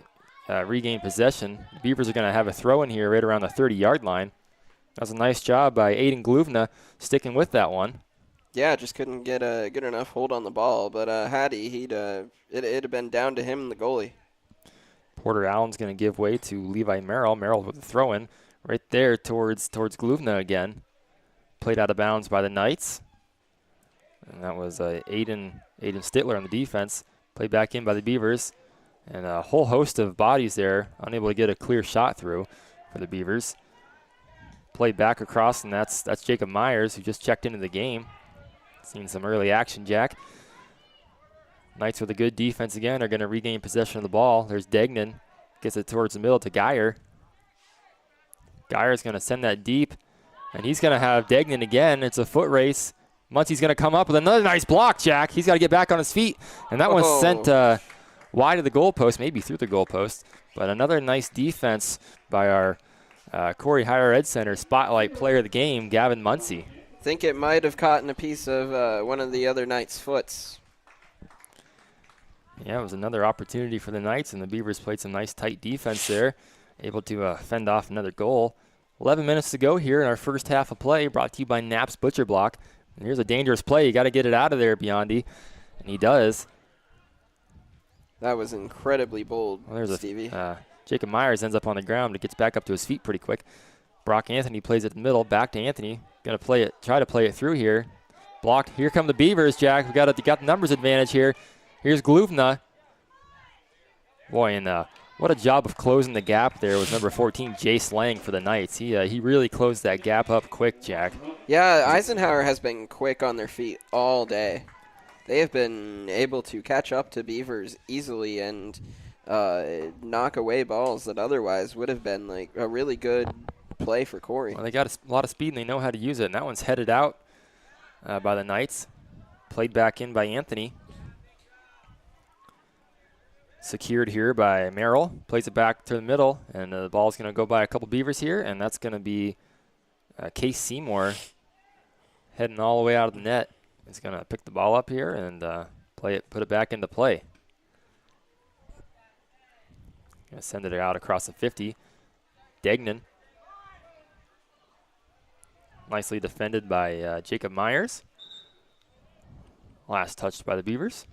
regain possession. The Beavers are going to have a throw in here right around the 30-yard line. That was a nice job by Aiden Gluvna sticking with that one. Yeah, just couldn't get a good enough hold on the ball. But had it'd have been down to him and the goalie. Porter Allen's going to give way to Levi Merrill. Merrill with the throw-in right there towards Gluvna again. Played out of bounds by the Knights. And that was Aiden Stitler on the defense. Played back in by the Beavers. And a whole host of bodies there, unable to get a clear shot through for the Beavers. Played back across, and that's Jacob Myers, who just checked into the game. Seen some early action, Jack. Knights with a good defense again are going to regain possession of the ball. There's Degnan. Gets it towards the middle to Geyer. Geyer's going to send that deep, and he's going to have Degnan again. It's a foot race. Muncie's going to come up with another nice block, Jack. He's got to get back on his feet, and that one's sent wide of the goalpost, maybe through the goalpost. But another nice defense by our Corry Higher Ed Center spotlight player of the game, Gavin Muncie. Think it might have caught in a piece of one of the other Knights' foots. Yeah, it was another opportunity for the Knights, and the Beavers played some nice tight defense there, able to fend off another goal. 11 minutes to go here in our first half of play, brought to you by Knapp's Butcher Block. And here's a dangerous play. You got to get it out of there, Biondi, and he does. That was incredibly bold, Well, there's Stevie. Jacob Myers ends up on the ground, but gets back up to his feet pretty quick. Brock Anthony plays it in the middle, back to Anthony. Gonna play it, try to play it through here. Blocked. Here come the Beavers, Jack. We got the numbers advantage here. Here's Gluvna. Boy, and what a job of closing the gap there was number 14, Jace Lang for the Knights. He really closed that gap up quick, Jack. Yeah, Eisenhower has been quick on their feet all day. They have been able to catch up to Beavers easily and knock away balls that otherwise would have been like a really good play for Corry. Well, they got a lot of speed and they know how to use it. And that one's headed out by the Knights. Played back in by Anthony. Secured here by Merrill. Plays it back to the middle, and the ball's going to go by a couple Beavers here, and that's going to be Case Seymour heading all the way out of the net. He's going to pick the ball up here and put it back into play. Going to send it out across the 50. Degnan. Nicely defended by Jacob Myers. Last touched by the Beavers.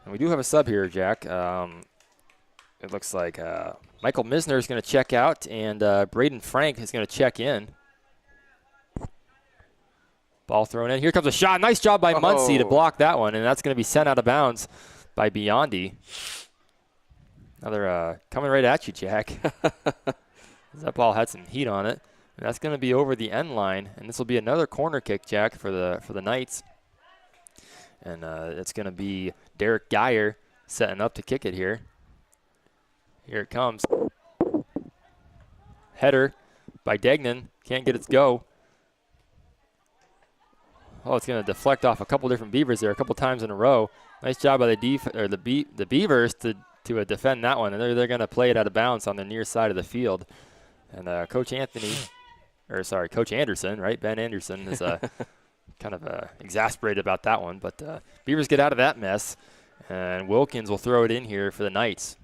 And we do have a sub here, Jack. It looks like Michael Misner is going to check out, and Braden Frank is going to check in. Ball thrown in. Here comes a shot. Nice job by Muncie to block that one, and that's going to be sent out of bounds by Biondi. Another coming right at you, Jack. That ball had some heat on it. And that's going to be over the end line, and this will be another corner kick, Jack, for the Knights. And it's going to be Derek Geyer setting up to kick it here. Here it comes. Header by Degnan. Can't get its go. Oh, it's going to deflect off a couple different Beavers there a couple times in a row. Nice job by the Beavers to defend that one. And they're going to play it out of bounds on the near side of the field. And Coach Anderson, right? Ben Anderson is kind of exasperated about that one. But Beavers get out of that mess. And Wilkins will throw it in here for the Knights.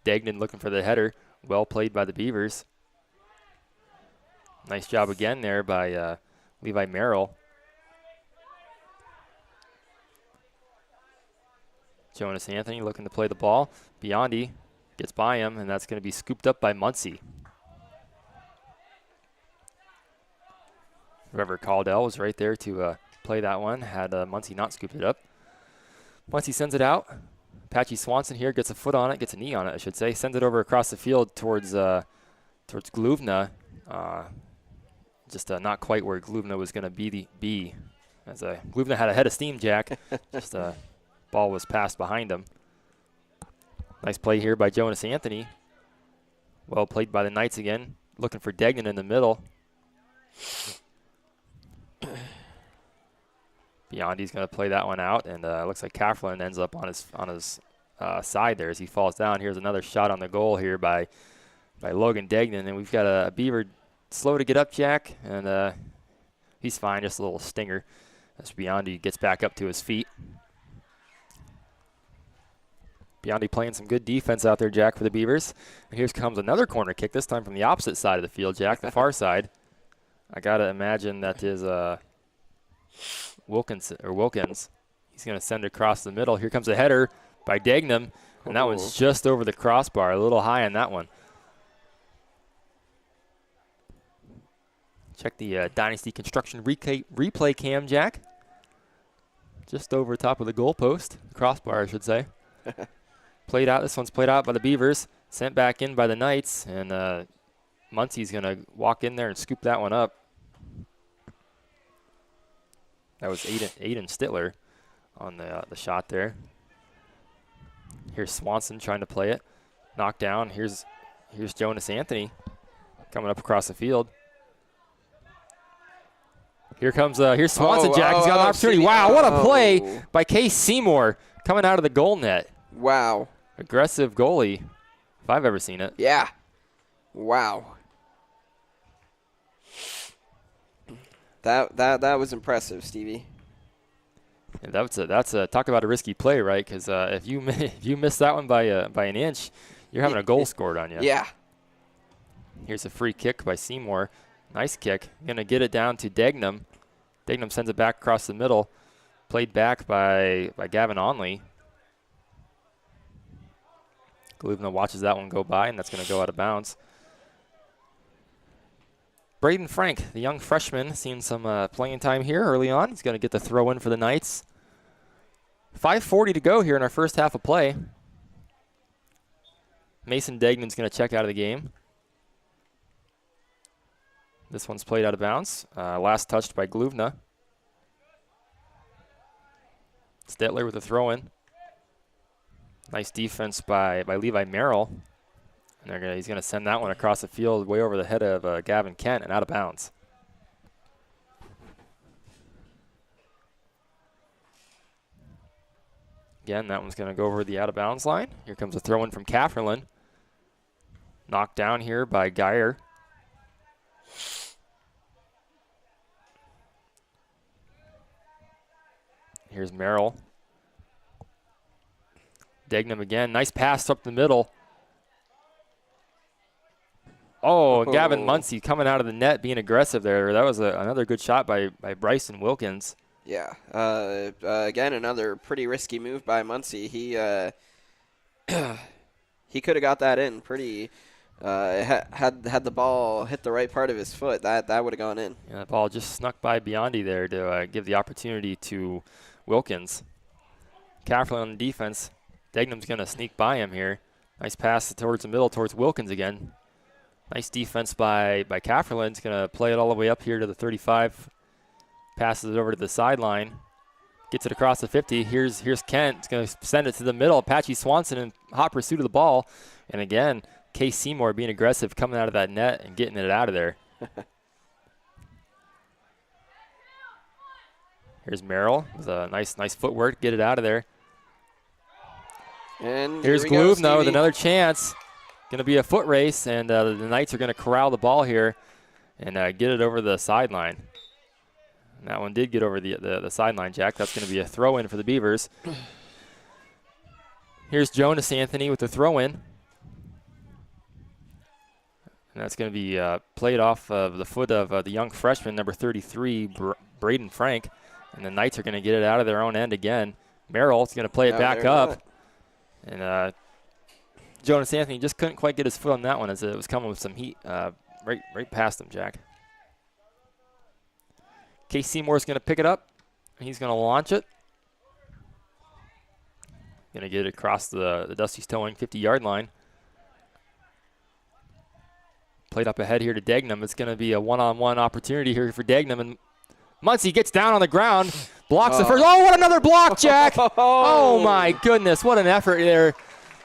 Degnan looking for the header. Well played by the Beavers. Nice job again there by Levi Merrill. Jonas Anthony looking to play the ball. Biondi gets by him, and that's going to be scooped up by Muncie. Trevor Caldell was right there to play that one, had Muncie not scooped it up. Muncie sends it out. Patchy Swanson here gets a foot on it, gets a knee on it, I should say. Sends it over across the field towards Gluvna. Just not quite where Gluvna was going to be. As Gluvna had a head of steam, Jack. Just ball was passed behind him. Nice play here by Jonas Anthony. Well played by the Knights again. Looking for Degnan in the middle. Biondi's going to play that one out, and looks like Kafflin ends up on his side there as he falls down. Here's another shot on the goal here by Logan Degnan, and we've got a Beaver slow to get up, Jack, and he's fine, just a little stinger as Biondi gets back up to his feet. Biondi playing some good defense out there, Jack, for the Beavers. And here comes another corner kick, this time from the opposite side of the field, Jack, the far side. I got to imagine that is Wilkins. He's going to send it across the middle. Here comes a header by Degnan, and that one's just over the crossbar, a little high on that one. Check the Dynasty Construction replay cam, Jack. Just over top of the goalpost, crossbar, I should say. This one's played out by the Beavers, sent back in by the Knights, and Muncie's going to walk in there and scoop that one up. That was Aiden Stittler on the shot there. Here's Swanson trying to play it. Knocked down. Here's Jonas Anthony coming up across the field. Here's Swanson, Jack. He's got an opportunity. Wow, what a play by Case Seymour coming out of the goal net. Wow. Aggressive goalie, if I've ever seen it. Yeah. Wow. That was impressive, Stevie. Yeah, that's a talk about a risky play, right? Because if you miss that one by an inch, you're having a goal scored on you. Yeah. Here's a free kick by Seymour. Nice kick. Gonna get it down to Degnum. Degnum sends it back across the middle. Played back by Gavin Onley. Gluvna watches that one go by, and that's gonna go out of bounds. Braden Frank, the young freshman, seeing some playing time here early on. He's gonna get the throw in for the Knights. 5:40 to go here in our first half of play. Mason Degnum's gonna check out of the game. This one's played out of bounds. Last touched by Gluvna. Stetler with a throw-in. Nice defense by Levi Merrill. And he's going to send that one across the field way over the head of Gavin Kent and out of bounds. Again, that one's going to go over the out-of-bounds line. Here comes a throw-in from Kafferlin. Knocked down here by Geyer. Here's Merrill. Degnum again. Nice pass up the middle. Oh, Gavin Muncy coming out of the net, being aggressive there. That was another good shot by Bryson Wilkins. Yeah. Again, another pretty risky move by Muncy. He could have got that in pretty. Had the ball hit the right part of his foot, that would have gone in. Yeah, the ball just snuck by Biondi there to give the opportunity to Wilkins. Kafferlin on the defense. Degnum's going to sneak by him here. Nice pass towards the middle, towards Wilkins again. Nice defense by Kafferlin. He's going to play it all the way up here to the 35. Passes it over to the sideline. Gets it across the 50. Here's Kent. He's going to send it to the middle. Apache Swanson in hot pursuit of the ball. And again, Case Seymour being aggressive, coming out of that net and getting it out of there. Here's Merrill with a nice footwork. Get it out of there. And here's Gluvna with another chance. Going to be a foot race, and the Knights are going to corral the ball here and get it over the sideline. And that one did get over the sideline, Jack. That's going to be a throw-in for the Beavers. Here's Jonas Anthony with the throw-in. And that's going to be played off of the foot of the young freshman, number 33, Braden Frank. And the Knights are going to get it out of their own end again. Merrill's going to play it back up. And Jonas Anthony just couldn't quite get his foot on that one as it was coming with some heat right past him, Jack. Case Seymour's going to pick it up. He's going to launch it. Going to get it across the Dusty's Towing 50-yard line. Played up ahead here to Degnum. It's going to be a one-on-one opportunity here for Degnum. And Muncy gets down on the ground, blocks the first. Oh, what another block, Jack! Oh my goodness, what an effort there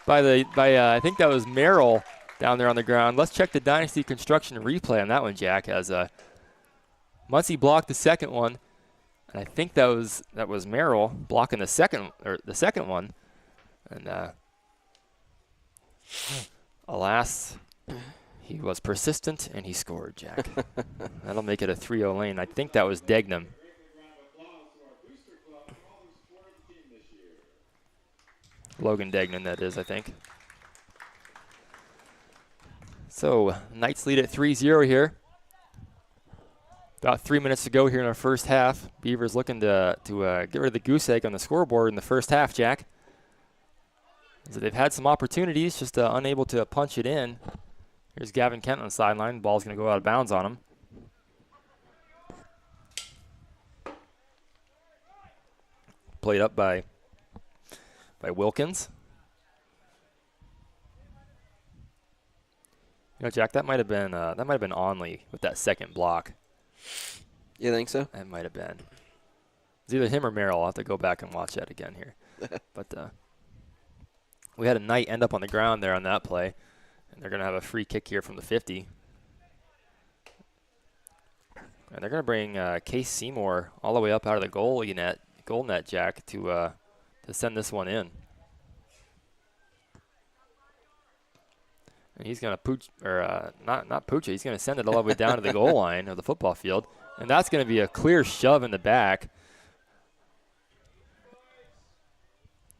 by I think that was Merrill down there on the ground. Let's check the Dynasty Construction replay on that one, Jack. As Muncy blocked the second one, and I think that was Merrill blocking the second one, and alas. He was persistent, and he scored, Jack. That'll make it a 3-0 lane. I think that was Degnum. Logan Degnum, that is, I think. So, Knights lead at 3-0 here. About 3 minutes to go here in our first half. Beavers looking to get rid of the goose egg on the scoreboard in the first half, Jack. So they've had some opportunities, just unable to punch it in. Here's Gavin Kent on the sideline. The ball's going to go out of bounds on him. Played up by Wilkins. You know, Jack, that might have been Onley with that second block. You think so? That might have been. It's either him or Merrill. I'll have to go back and watch that again here. But we had a Knight end up on the ground there on that play. And they're going to have a free kick here from the 50. And they're going to bring Case Seymour all the way up out of the goal net, Jack, to send this one in. And he's going to pooch, or not pooch it, he's going to send it all the way down to the goal line of the football field. And that's going to be a clear shove in the back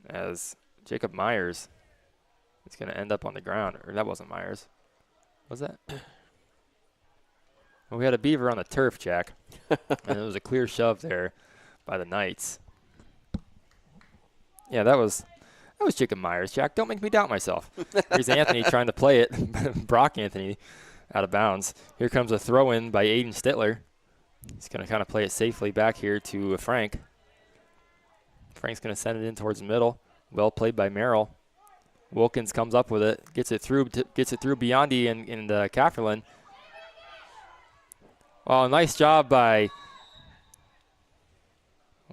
as Jacob Myers is going to end up on the ground. Or that wasn't Myers. Was that? Well, we had a Beaver on the turf, Jack. And it was a clear shove there by the Knights. Yeah, that was Jacob Myers, Jack. Don't make me doubt myself. Here's Anthony trying to play it. Brock Anthony out of bounds. Here comes a throw-in by Aiden Stittler. He's going to kind of play it safely back here to Frank. Frank's going to send it in towards the middle. Well played by Merrill. Wilkins comes up with it, gets it through Biondi and Kafferlin. Well, nice job by.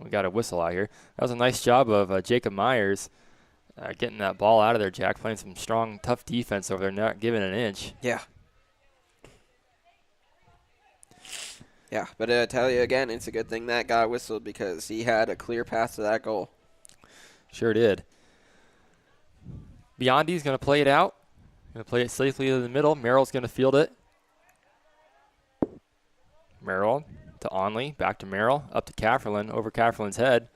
We got a whistle out here. That was a nice job of Jacob Myers getting that ball out of there, Jack, playing some strong, tough defense over there, not giving an inch. Yeah. Yeah, but I tell you again, it's a good thing that got whistled because he had a clear path to that goal. Sure did. Biondi's going to play it out. Going to play it safely to the middle. Merrill's going to field it. Merrill to Onley, back to Merrill, up to Kafferlin, over Kafferlin's head.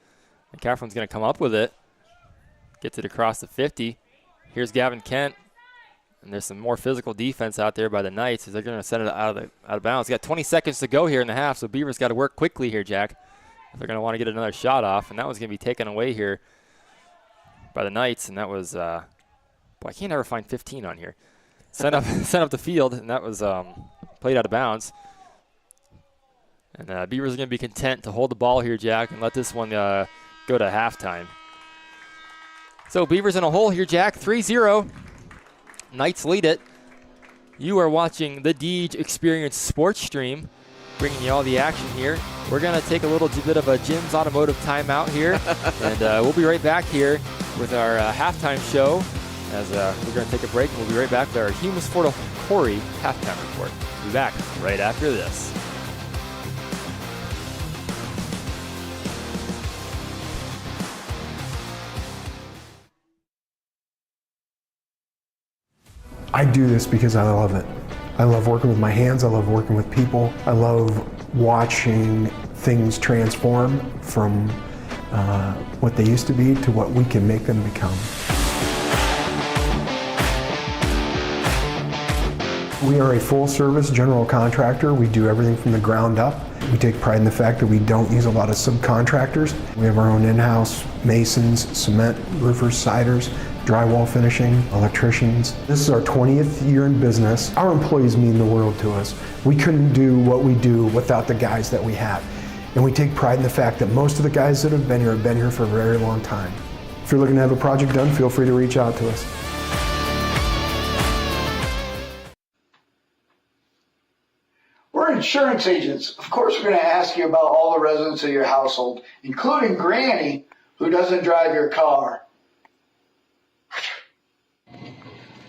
And Kafferlin's going to come up with it. Gets it across the 50. Here's Gavin Kent. And there's some more physical defense out there by the Knights as they're going to send it out of bounds. Got 20 seconds to go here in the half, so Beavers got to work quickly here, Jack, if they're going to want to get another shot off. And that was going to be taken away here by the Knights, and that was, boy, I can't ever find 15 on here. Sent up the field, and that was played out of bounds. And Beavers are going to be content to hold the ball here, Jack, and let this one go to halftime. So Beavers in a hole here, Jack, 3-0. Knights lead it. You are watching the Deej Experience Sports Stream, bringing you all the action here. We're going to take a little bit of a Jim's Automotive timeout here, and we'll be right back here with our halftime show as we're going to take a break, and we'll be right back with our Humus Fort Corry halftime report. We'll be back right after this. I do this because I love it. I love working with my hands. I love working with people. I love watching things transform from what they used to be to what we can make them become. We are a full-service general contractor. We do everything from the ground up. We take pride in the fact that we don't use a lot of subcontractors. We have our own in-house masons, cement, roofers, siders, drywall finishing, electricians. This is our 20th year in business. Our employees mean the world to us. We couldn't do what we do without the guys that we have. And we take pride in the fact that most of the guys that have been here for a very long time. If you're looking to have a project done, feel free to reach out to us. We're insurance agents. Of course, we're going to ask you about all the residents of your household, including Granny, who doesn't drive your car.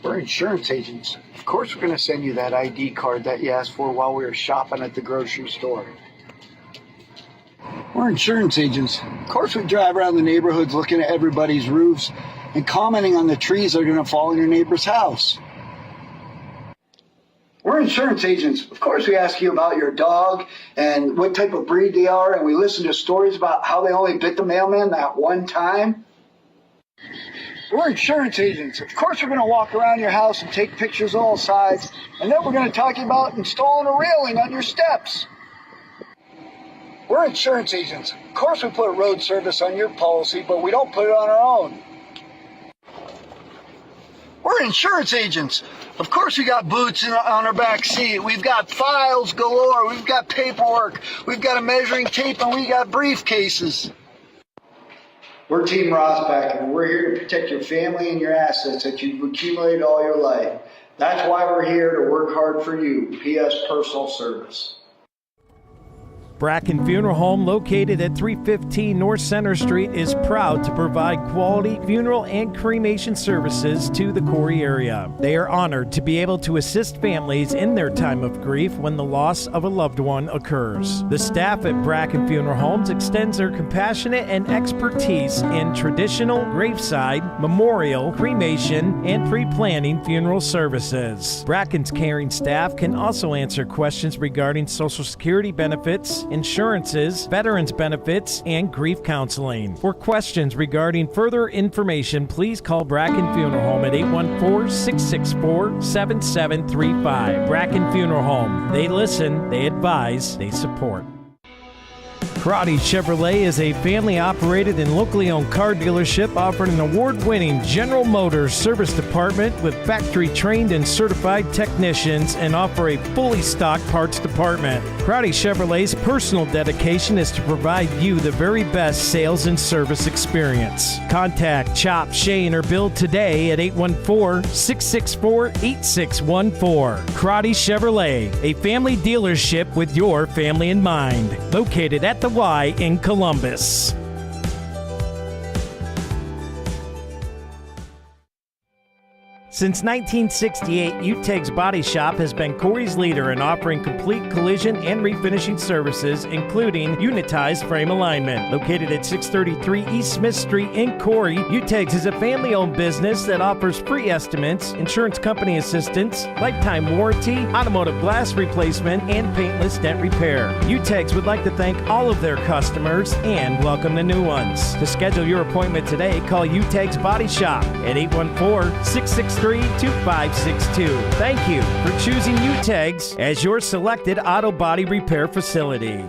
We're insurance agents. Of course, we're going to send you that ID card that you asked for while we were shopping at the grocery store. We're insurance agents. Of course, we drive around the neighborhoods looking at everybody's roofs and commenting on the trees that are going to fall in your neighbor's house. We're insurance agents. Of course, we ask you about your dog and what type of breed they are, and we listen to stories about how they only bit the mailman that one time. We're insurance agents. Of course, we're going to walk around your house and take pictures of all sides, and then we're going to talk about installing a railing on your steps. We're insurance agents. Of course, we put road service on your policy, but we don't put it on our own. We're insurance agents. Of course, we got boots on our back seat. We've got files galore. We've got paperwork. We've got a measuring tape, and we got briefcases. We're Team Rosback, and we're here to protect your family and your assets that you've accumulated all your life. That's why we're here to work hard for you. P.S. Personal Service. Bracken Funeral Home, located at 315 North Center Street, is proud to provide quality funeral and cremation services to the Corry area. They are honored to be able to assist families in their time of grief when the loss of a loved one occurs. The staff at Bracken Funeral Homes extends their compassionate and expertise in traditional, graveside, memorial, cremation, and pre-planning funeral services. Bracken's caring staff can also answer questions regarding Social Security benefits, insurances, veterans benefits, and grief counseling. For questions regarding further information, please call Bracken Funeral Home at 814-664-7735. Bracken Funeral Home. They listen, they advise, they support. Corry Chevrolet is a family-operated and locally owned car dealership offering an award-winning General Motors service department with factory-trained and certified technicians and offer a fully stocked parts department. Corry Chevrolet's personal dedication is to provide you the very best sales and service experience. Contact Chop, Shane, or Bill today at 814-664-8614. Corry Chevrolet, a family dealership with your family in mind. Located at the Y in Columbus. Since 1968, UTEG's Body Shop has been Corry's leader in offering complete collision and refinishing services, including unitized frame alignment. Located at 633 East Smith Street in Corry, UTEG's is a family-owned business that offers free estimates, insurance company assistance, lifetime warranty, automotive glass replacement, and paintless dent repair. UTEG's would like to thank all of their customers and welcome the new ones. To schedule your appointment today, call UTEG's Body Shop at 814-663-2562. Thank you for choosing UTEG's as your selected auto body repair facility.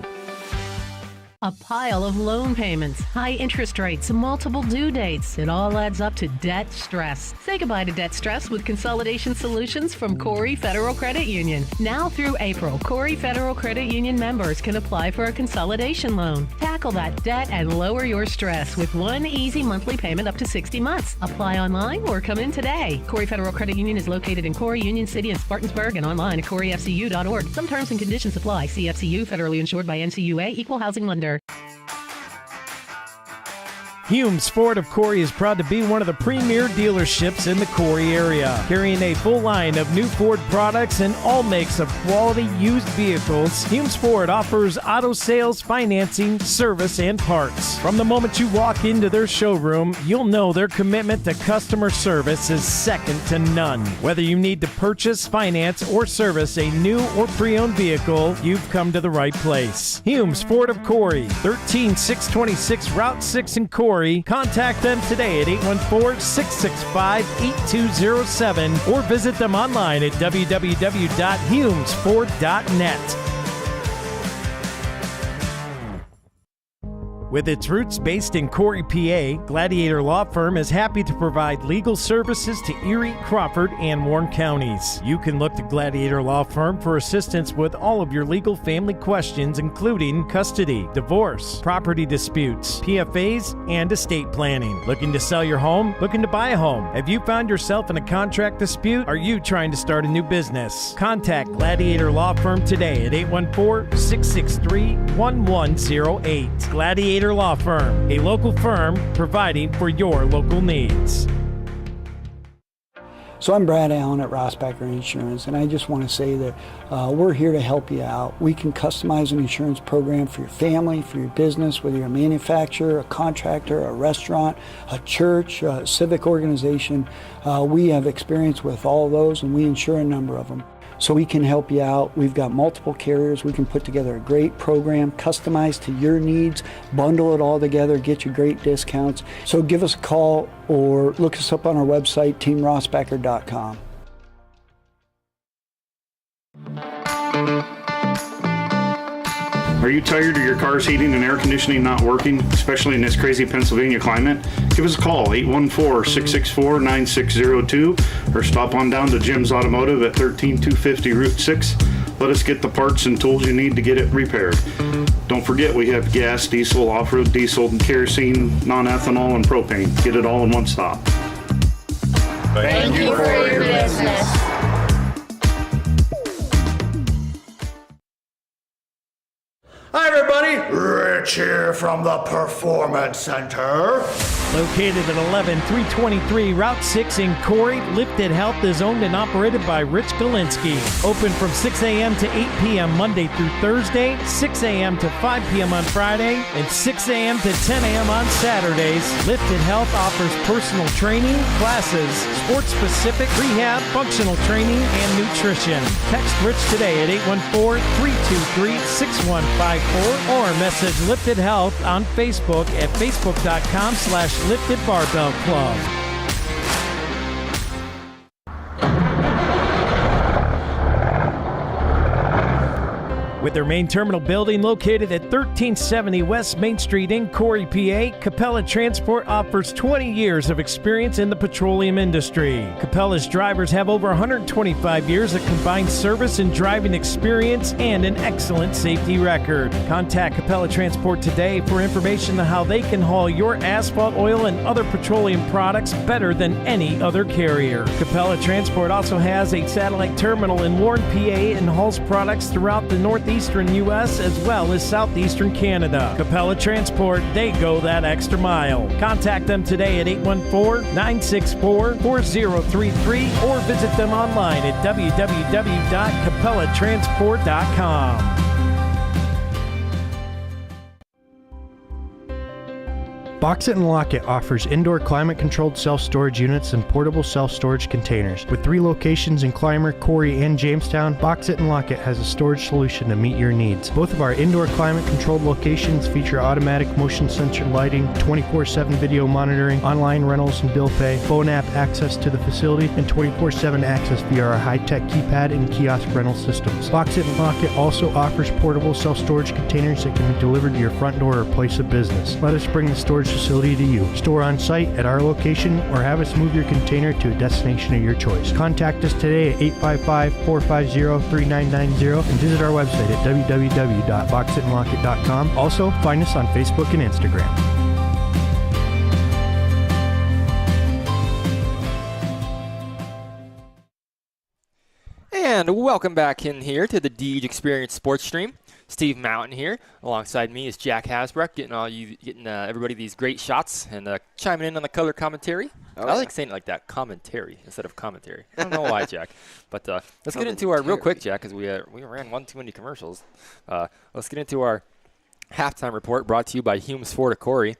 A pile of loan payments, high interest rates, multiple due dates. It all adds up to debt stress. Say goodbye to debt stress with Consolidation Solutions from Corry Federal Credit Union. Now through April, Corry Federal Credit Union members can apply for a consolidation loan. Tackle that debt and lower your stress with one easy monthly payment up to 60 months. Apply online or come in today. Corry Federal Credit Union is located in Corry, Union City, and Spartansburg, and online at corryfcu.org. Some terms and conditions apply. CFCU, federally insured by NCUA, equal housing lender. Humes Ford of Corry is proud to be one of the premier dealerships in the Corry area, carrying a full line of new Ford products and all makes of quality used vehicles. Humes Ford offers auto sales, financing, service, and parts. From the moment you walk into their showroom, you'll know their commitment to customer service is second to none. Whether you need to purchase, finance, or service a new or pre-owned vehicle, you've come to the right place. Humes Ford of Corry, 13626 Route 6 in Corry. Contact them today at 814-665-8207 or visit them online at www.humesford.net. With its roots based in Corry, PA, Gladiator Law Firm is happy to provide legal services to Erie, Crawford, and Warren counties. You can look to Gladiator Law Firm for assistance with all of your legal family questions, including custody, divorce, property disputes, PFAs, and estate planning. Looking to sell your home? Looking to buy a home? Have you found yourself in a contract dispute? Are you trying to start a new business? Contact Gladiator Law Firm today at 814-663-1108. Gladiator Law Firm, a local firm providing for your local needs. So I'm Brad Allen at Rossbacker Insurance, and I just want to say that we're here to help you out. We can customize an insurance program for your family, for your business, whether you're a manufacturer, a contractor, a restaurant, a church, a civic organization. We have experience with all of those, and we insure a number of them. So we can help you out. We've got multiple carriers. We can put together a great program, customized to your needs, bundle it all together, get you great discounts. So give us a call or look us up on our website, teamrossbacker.com. Are you tired of your car's heating and air conditioning not working, especially in this crazy Pennsylvania climate? Give us a call, 814-664-9602, or stop on down to Jim's Automotive at 13250 Route 6. Let us get the parts and tools you need to get it repaired. Don't forget, we have gas, diesel, off-road diesel, kerosene, non-ethanol, and propane. Get it all in one stop. Thank you for your business. Hi, everybody. Rich here from the Performance Center. Located at 11323 Route 6 in Corry, Lifted Health is owned and operated by Rich Galinsky. Open from 6 a.m. to 8 p.m. Monday through Thursday, 6 a.m. to 5 p.m. on Friday, and 6 a.m. to 10 a.m. on Saturdays. Lifted Health offers personal training, classes, sports-specific rehab, functional training, and nutrition. Text Rich today at 814-323-6154 or message Lifted Health on Facebook at facebook.com/Lifted Barbell Club. With their main terminal building located at 1370 West Main Street in Corry, PA, Capella Transport offers 20 years of experience in the petroleum industry. Capella's drivers have over 125 years of combined service and driving experience and an excellent safety record. Contact Capella Transport today for information on how they can haul your asphalt, oil, and other petroleum products better than any other carrier. Capella Transport also has a satellite terminal in Warren, PA, and hauls products throughout the Northeastern U.S. as well as Southeastern Canada. Capella Transport, they go that extra mile. Contact them today at 814-964-4033 or visit them online at www.capellatransport.com. Box It and Lock It offers indoor climate-controlled self-storage units and portable self-storage containers. With 3 locations in Clymer, Corry, and Jamestown, Box It and Lock It has a storage solution to meet your needs. Both of our indoor climate-controlled locations feature automatic motion sensor lighting, 24/7 video monitoring, online rentals and bill pay, phone app access to the facility, and 24/7 access via our high-tech keypad and kiosk rental systems. Box It and Lock It also offers portable self-storage containers that can be delivered to your front door or place of business. Let us bring the storage facility to you. Store on site at our location or have us move your container to a destination of your choice. Contact us today at 855-450-3990 and visit our website at www.boxitandlockit.com. Also, find us on Facebook and Instagram. And welcome back in here to the Deej Experience Sports Stream. Steve Mountain here. Alongside me is Jack Hasbrook, getting everybody these great shots and chiming in on the color commentary. I like saying it like that, commentary instead of commentary. I don't know why, Jack. But let's get into our real quick, Jack, because we ran one too many commercials. Let's get into our halftime report brought to you by Humes Ford of Corry.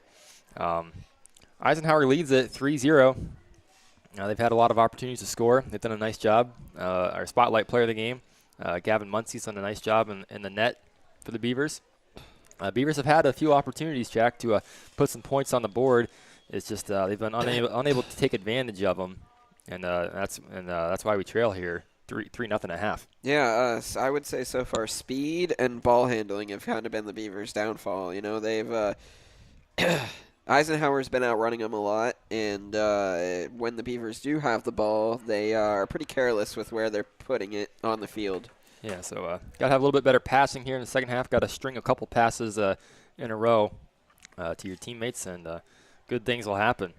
Eisenhower leads it 3-0. They've had a lot of opportunities to score. They've done a nice job. Our spotlight player of the game, Gavin Muncey's done a nice job in the net for the Beavers. Beavers have had a few opportunities, Jack, to put some points on the board. It's just they've been unable to take advantage of them, and that's why we trail here 3-0 at half. Yeah, I would say so far speed and ball handling have kind of been the Beavers' downfall. You know, they've Eisenhower's been outrunning them a lot, and when the Beavers do have the ball, they are pretty careless with where they're putting it on the field. Yeah, so got to have a little bit better passing here in the second half. Got to string a couple passes in a row to your teammates, and good things will happen.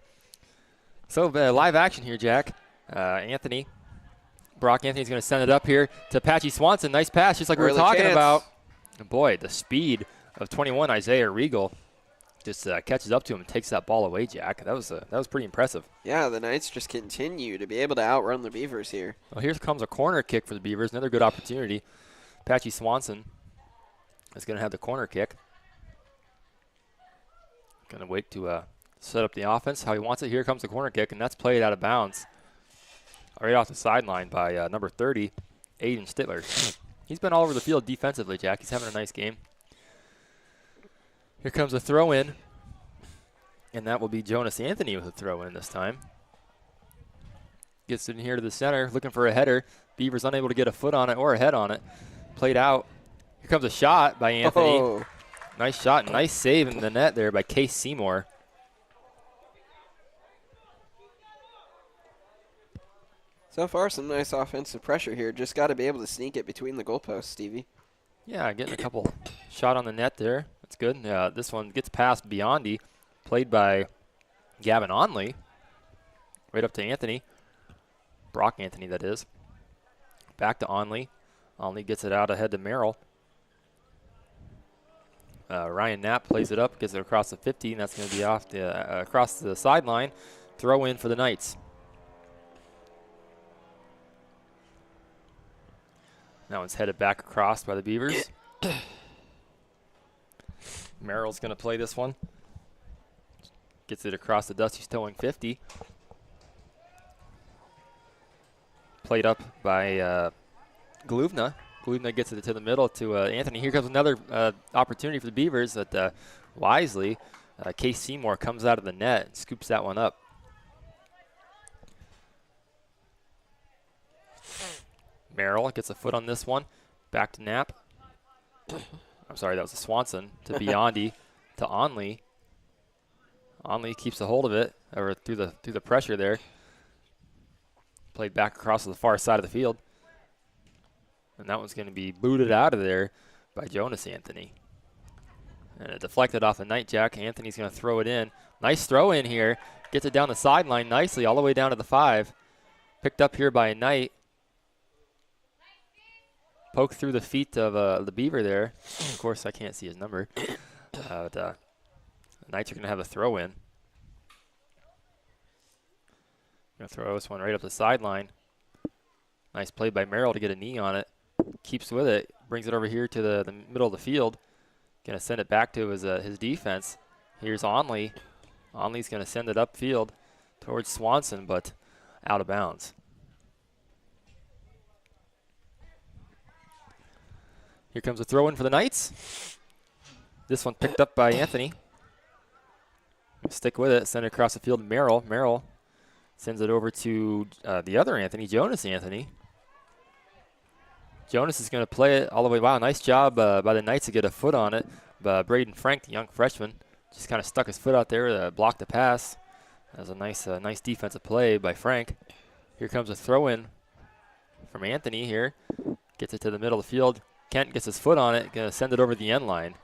So live action here, Jack. Brock Anthony's going to send it up here to Patchy Swanson. Nice pass, just like we were talking about. And boy, the speed of 21 Isaiah Regal just catches up to him and takes that ball away, Jack. That was pretty impressive. Yeah, the Knights just continue to be able to outrun the Beavers here. Well, here comes a corner kick for the Beavers. Another good opportunity. Patchy Swanson is going to have the corner kick. Going to wait to set up the offense how he wants it. Here comes the corner kick, and that's played out of bounds right off the sideline by number 30, Aiden Stittler. He's been all over the field defensively, Jack. He's having a nice game. Here comes a throw-in, and that will be Jonas Anthony with a throw-in this time. Gets in here to the center, looking for a header. Beavers unable to get a foot on it or a head on it. Played out. Here comes a shot by Anthony. Oh. Nice shot, nice save in the net there by Case Seymour. So far, some nice offensive pressure here. Just got to be able to sneak it between the goalposts, Stevie. Yeah, getting a couple shot on the net there. That's good. This one gets past Biondi, played by Gavin Onley. Right up to Anthony. Brock Anthony, that is. Back to Onley. Onley gets it out ahead to Merrill. Ryan Knapp plays it up, gets it across the 50, and that's going to be off the, across the sideline. Throw in for the Knights. That one's headed back across by the Beavers. Merrill's going to play this one. Gets it across the Dusty's towing 50. Played up by Gluvna. Gluvna gets it to the middle to Anthony. Here comes another opportunity for the Beavers that wisely, Case Seymour comes out of the net and scoops that one up. Merrill gets a foot on this one. Back to Knapp. I'm sorry, that was a Swanson to Biondi to Onley. Onley keeps a hold of it or through the pressure there. Played back across to the far side of the field. And that one's going to be booted out of there by Jonas Anthony. And it deflected off the Nightjack. Anthony's going to throw it in. Nice throw in here. Gets it down the sideline nicely all the way down to the 5. Picked up here by a Knight. Poked through the feet of the Beaver there. Of course, I can't see his number. But the Knights are going to have a throw in. Going to throw this one right up the sideline. Nice play by Merrill to get a knee on it. Keeps with it. Brings it over here to the middle of the field. Going to send it back to his defense. Here's Onley. Onley's going to send it upfield towards Swanson, but out of bounds. Here comes a throw in for the Knights. This one picked up by Anthony. Stick with it. Send it across the field to Merrill. Merrill sends it over to the other Anthony, Jonas Anthony. Jonas is going to play it all the way. Wow, nice job by the Knights to get a foot on it. Braden Frank, the young freshman, just kind of stuck his foot out there, blocked the pass. That was a nice defensive play by Frank. Here comes a throw-in from Anthony here. Gets it to the middle of the field. Kent gets his foot on it, going to send it over the end line.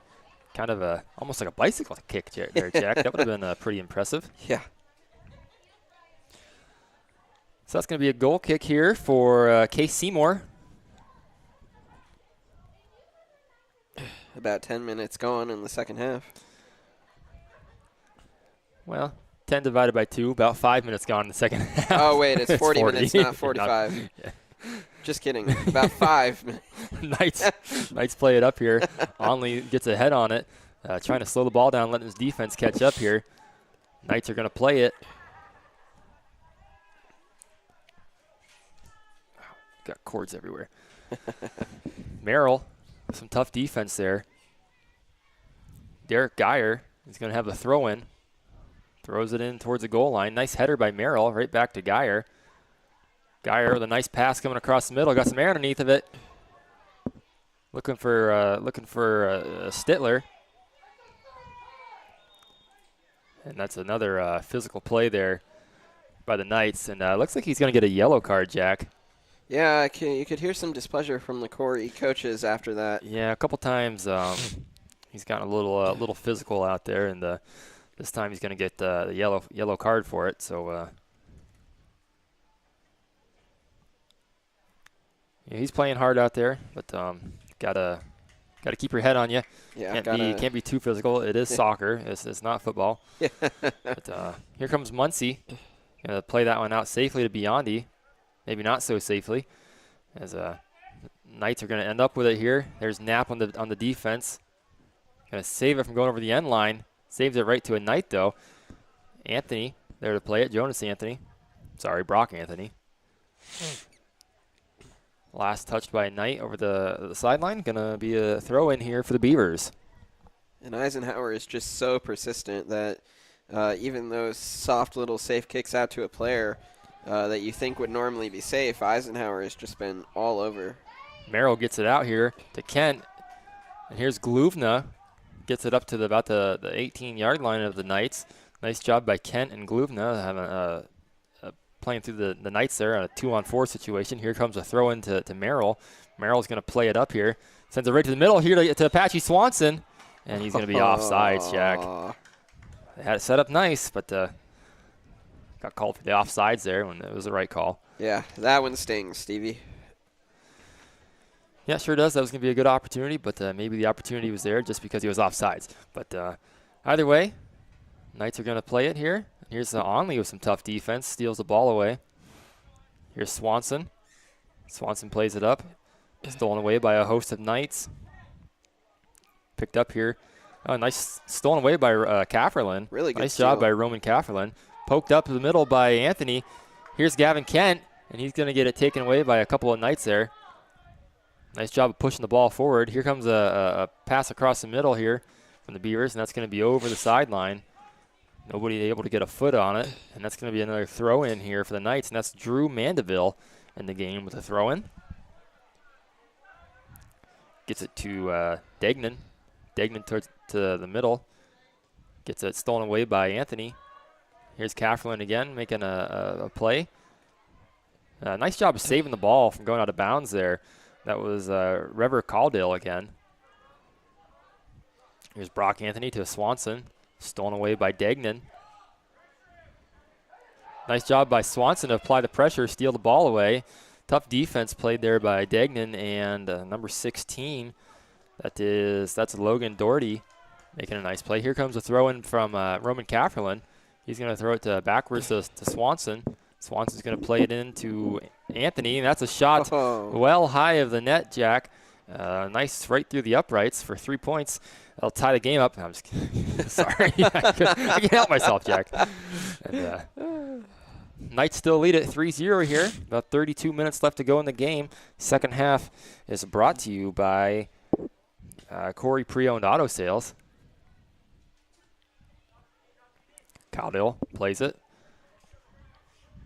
Kind of almost like a bicycle kick there, Jack. That would have been pretty impressive. Yeah. So that's going to be a goal kick here for Case Seymour. About 10 minutes gone in the second half. Well, 10 divided by 2, about 5 minutes gone in the second half. Oh, wait, it's 40 minutes, not 45. Yeah. Just kidding. About 5. Knights play it up here. Onley gets a head on it, trying to slow the ball down, letting his defense catch up here. Knights are going to play it. Got cords everywhere. Merrill, some tough defense there. Derek Geyer is going to have a throw-in. Throws it in towards the goal line. Nice header by Merrill, right back to Geyer. Geyer with a nice pass coming across the middle. Got some air underneath of it. Looking for Stittler. And that's another physical play there by the Knights. And looks like he's going to get a yellow card, Jack. Yeah, you could hear some displeasure from the Corry coaches after that. Yeah, a couple times he's gotten a little physical out there, and this time he's going to get the yellow card for it. So yeah, he's playing hard out there, but gotta keep your head on you. Yeah, can't be too physical. It is soccer. It's not football. But here comes Muncie. Gonna play that one out safely to Biondi. Maybe not so safely, as Knights are going to end up with it here. There's Knapp on the defense. Going to save it from going over the end line. Saves it right to a Knight, though. Anthony there to play it. Jonas Anthony. Sorry, Brock Anthony. Last touched by a Knight over the sideline. Going to be a throw-in here for the Beavers. And Eisenhower is just so persistent that even those soft little safe kicks out to a player that you think would normally be safe, Eisenhower has just been all over. Merrill gets it out here to Kent. And here's Gluvna. Gets it up to about the 18-yard line of the Knights. Nice job by Kent and Gluvna playing through the Knights there on a 2-on-4 situation. Here comes a throw-in to Merrill. Merrill's going to play it up here. Sends it right to the middle here to Apache Swanson. And he's going to be offsides, Jack. They had it set up nice, but got called for the offsides there when it was the right call. Yeah, that one stings, Stevie. Yeah, sure does. That was going to be a good opportunity, but maybe the opportunity was there just because he was offsides. But either way, Knights are going to play it here. Here's Onley with some tough defense, steals the ball away. Here's Swanson. Swanson plays it up. Stolen away by a host of Knights. Picked up here. Oh, nice stolen away by Kafferlin. Really good Nice job by Roman Kafferlin. Poked up to the middle by Anthony. Here's Gavin Kent, and he's going to get it taken away by a couple of Knights there. Nice job of pushing the ball forward. Here comes a pass across the middle here from the Beavers, and that's going to be over the sideline. Nobody able to get a foot on it, and that's going to be another throw-in here for the Knights, and that's Drew Mandeville in the game with a throw-in. Gets it to Degnan. Degnan to the middle. Gets it stolen away by Anthony. Here's Kafferlin again making a play. Nice job of saving the ball from going out of bounds there. That was Rever Caldale again. Here's Brock Anthony to Swanson. Stolen away by Degnan. Nice job by Swanson to apply the pressure, steal the ball away. Tough defense played there by Degnan and number 16. That's Logan Doherty making a nice play. Here comes a throw-in from Roman Kafferlin. He's going to throw it backwards to Swanson. Swanson's going to play it into Anthony, and that's a shot well high of the net, Jack. Nice right through the uprights for 3 points. That'll tie the game up. I'm just kidding. Sorry. I can't help myself, Jack. And, Knights still lead at 3-0 here. About 32 minutes left to go in the game. Second half is brought to you by Corry Pre-Owned Auto Sales. Cowdell plays it.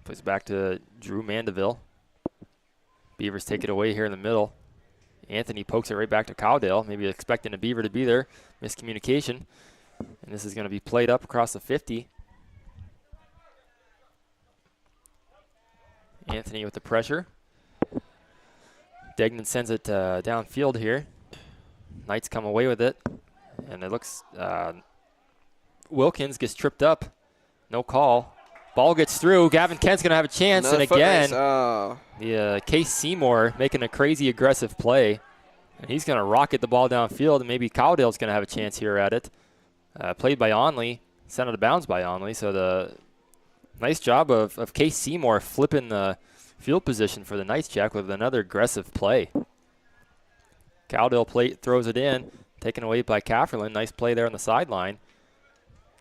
Plays it back to Drew Mandeville. Beavers take it away here in the middle. Anthony pokes it right back to Cowdell, maybe expecting a Beaver to be there. Miscommunication. And this is going to be played up across the 50. Anthony with the pressure. Degnan sends it downfield here. Knights come away with it. And it looks Wilkins gets tripped up. No call. Ball gets through. Gavin Kent's going to have a chance. Another and again, foot race. Case Seymour making a crazy aggressive play. And he's going to rocket the ball downfield. And maybe Cowdale's going to have a chance here at it. Played by Onley. Sent out of bounds by Onley. So the nice job of Case Seymour flipping the field position for the Knights, Jack, with another aggressive play. Cowdell throws it in. Taken away by Kafferlin. Nice play there on the sideline.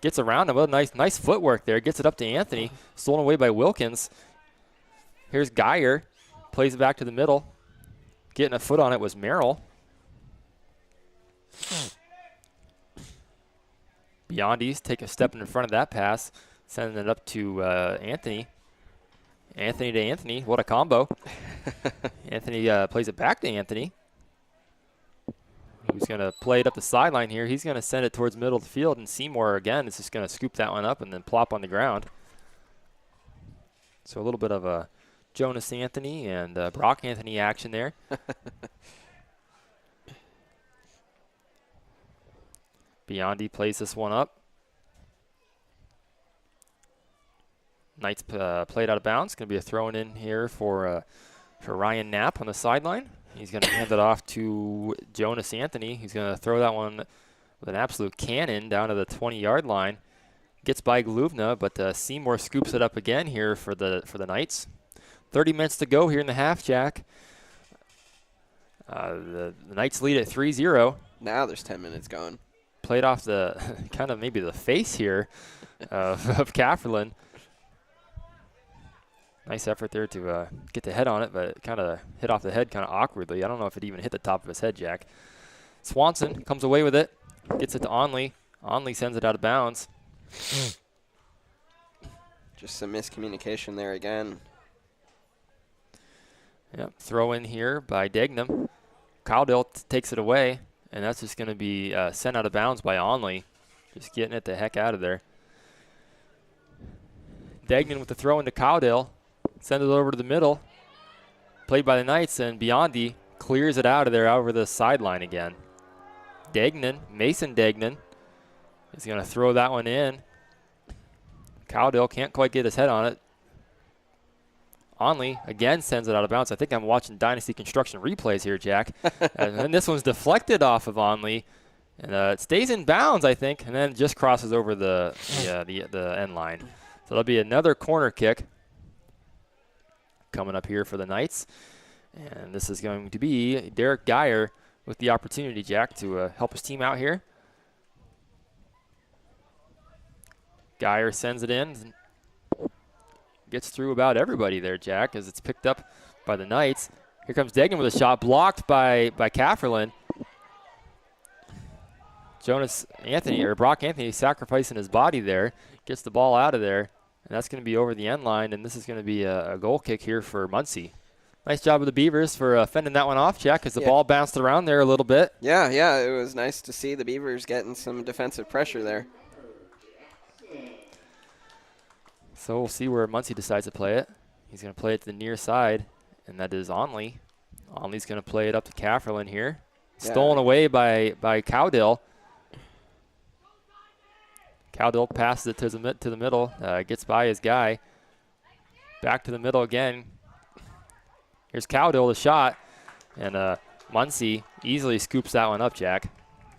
Gets around him. Oh, nice footwork there. Gets it up to Anthony. Stolen away by Wilkins. Here's Geyer. Plays it back to the middle. Getting a foot on it was Merrill. Beyondies take a step in front of that pass. Sending it up to Anthony. Anthony to Anthony. What a combo. Anthony plays it back to Anthony. Who's going to play it up the sideline here. He's going to send it towards middle of the field, and Seymour, again, is just going to scoop that one up and then plop on the ground. So a little bit of a Jonas Anthony and Brock Anthony action there. Biondi plays this one up. Knights played out of bounds. Going to be a throw in here for Ryan Knapp on the sideline. He's going to hand it off to Jonas Anthony. He's going to throw that one with an absolute cannon down to the 20-yard line. Gets by Gluvna, but Seymour scoops it up again here for the Knights. 30 minutes to go here in the half, Jack. The Knights lead at 3-0. Now there's 10 minutes gone. Played off the kind of maybe the face here of Kafferlin. Nice effort there to get the head on it, but kind of hit off the head kind of awkwardly. I don't know if it even hit the top of his head, Jack. Swanson comes away with it, gets it to Onley. Onley sends it out of bounds. Just some miscommunication there again. Yep, throw in here by Degnam. Cowdell takes it away, and that's just going to be sent out of bounds by Onley. Just getting it the heck out of there. Degnan with the throw into Cowdell. Send it over to the middle. Played by the Knights, and Biondi clears it out of there over the sideline again. Degnan, Mason Degnan, is going to throw that one in. Cowdell can't quite get his head on it. Onley again sends it out of bounds. I think I'm watching Dynasty Construction replays here, Jack. And then this one's deflected off of Onley. And it stays in bounds, I think, and then just crosses over the end line. So that'll be another corner kick coming up here for the Knights. And this is going to be Derek Geyer with the opportunity, Jack, to help his team out here. Geyer sends it in. Gets through about everybody there, Jack, as it's picked up by the Knights. Here comes Degnan with a shot blocked by Kafferlin. Brock Anthony sacrificing his body there. Gets the ball out of there, and that's going to be over the end line, and this is going to be a goal kick here for Muncie. Nice job of the Beavers for fending that one off, Jack, as the ball bounced around there a little bit. Yeah, it was nice to see the Beavers getting some defensive pressure there. So we'll see where Muncie decides to play it. He's going to play it to the near side, and that is Onley. Onley's going to play it up to Kafferlin here. Stolen away by Cowdill. Cowdill passes it to the middle, gets by his guy. Back to the middle again. Here's Cowdill, the shot, and Muncie easily scoops that one up, Jack.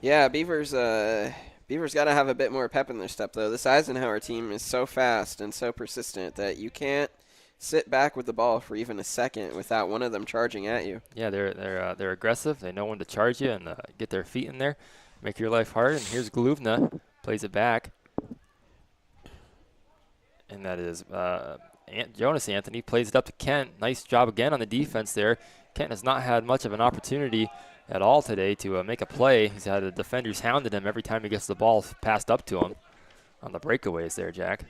Yeah, Beavers got to have a bit more pep in their step, though. This Eisenhower team is so fast and so persistent that you can't sit back with the ball for even a second without one of them charging at you. Yeah, they're aggressive. They know when to charge you and get their feet in there, make your life hard. And here's Gluvna, plays it back. And that is Jonas Anthony plays it up to Kent. Nice job again on the defense there. Kent has not had much of an opportunity at all today to make a play. He's had the defenders hounded him every time he gets the ball passed up to him on the breakaways there, Jack.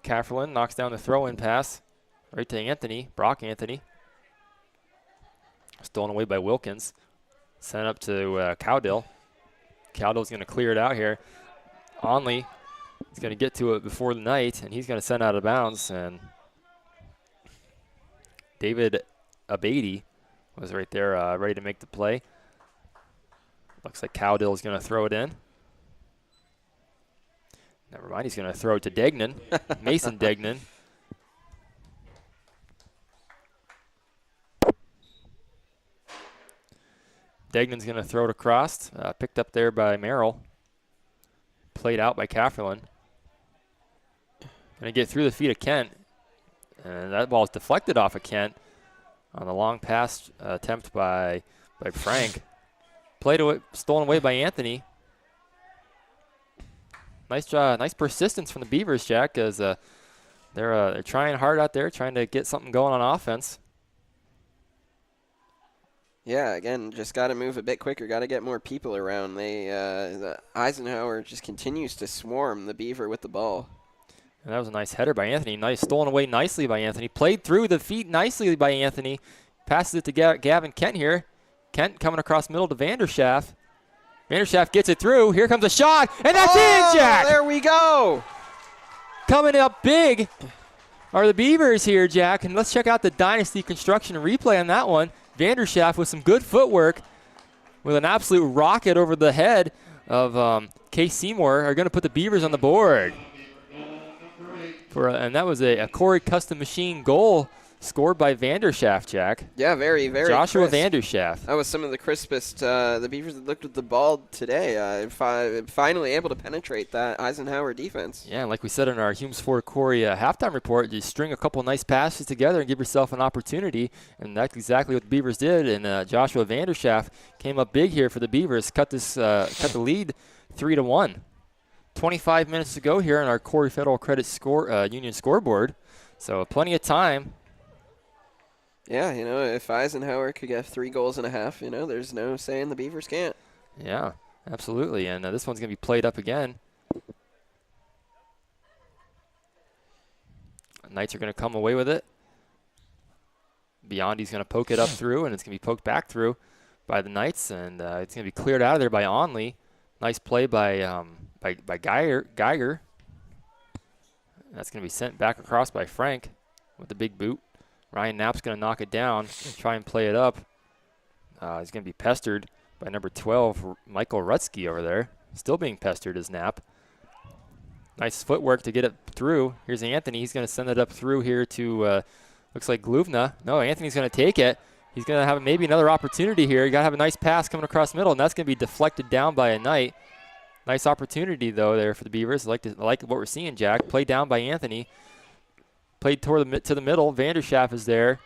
Kafferlin knocks down the throw-in pass right to Anthony, Brock Anthony. Stolen away by Wilkins. Sent up to Cowdill. Cowdill's going to clear it out here. Onley is going to get to it before the Knight, and he's going to send out of bounds. And David Abady was right there ready to make the play. Looks like Cowdill is going to throw it in. Never mind, he's going to throw it to Degnan, Mason Degnan. Degnan's going to throw it across, picked up there by Merrill. Played out by Kafferlin. Going to get through the feet of Kent. And that ball is deflected off of Kent on the long pass attempt by Frank. Stolen away by Anthony. Nice persistence from the Beavers, Jack, as they're trying hard out there, trying to get something going on offense. Yeah, again, just got to move a bit quicker. Got to get more people around. The Eisenhower just continues to swarm the Beaver with the ball. And that was a nice header by Anthony. Nice, stolen away nicely by Anthony. Played through the feet nicely by Anthony. Passes it to Gavin Kent here. Kent coming across middle to Vanderschaft. Vanderschaft gets it through. Here comes a shot, and that's in, Jack! There we go! Coming up big are the Beavers here, Jack. And let's check out the Dynasty Construction replay on that one. Vanderschaft with some good footwork with an absolute rocket over the head of Case Seymour are going to put the Beavers on the board. And that was a Corry custom machine goal scored by Vanderschaft, Jack. Yeah, very, very Joshua crisp. Vanderschaft. That was some of the crispest. The Beavers that looked at the ball today, finally able to penetrate that Eisenhower defense. Yeah, like we said in our Humes Ford Corry halftime report, you string a couple nice passes together and give yourself an opportunity, and that's exactly what the Beavers did. And Joshua Vanderschaft came up big here for the Beavers, cut the lead 3-1. 25 minutes to go here on our Corry Federal Credit Union scoreboard, so plenty of time. Yeah, if Eisenhower could get 3 goals and a half, there's no saying the Beavers can't. Yeah, absolutely. And this one's going to be played up again. Knights are going to come away with it. Biondi's going to poke it up through, and it's going to be poked back through by the Knights, and it's going to be cleared out of there by Onley. Nice play by Geiger. That's going to be sent back across by Frank with the big boot. Ryan Knapp's going to knock it down, try and play it up. He's going to be pestered by number 12, Michael Rutsky over there. Still being pestered is Knapp. Nice footwork to get it through. Here's Anthony. He's going to send it up through here to, looks like Gluvna. No, Anthony's going to take it. He's going to have maybe another opportunity here. You got to have a nice pass coming across the middle, and that's going to be deflected down by a Knight. Nice opportunity, though, there for the Beavers. I like what we're seeing, Jack. Played down by Anthony. Played to the middle. Vanderschaff is there.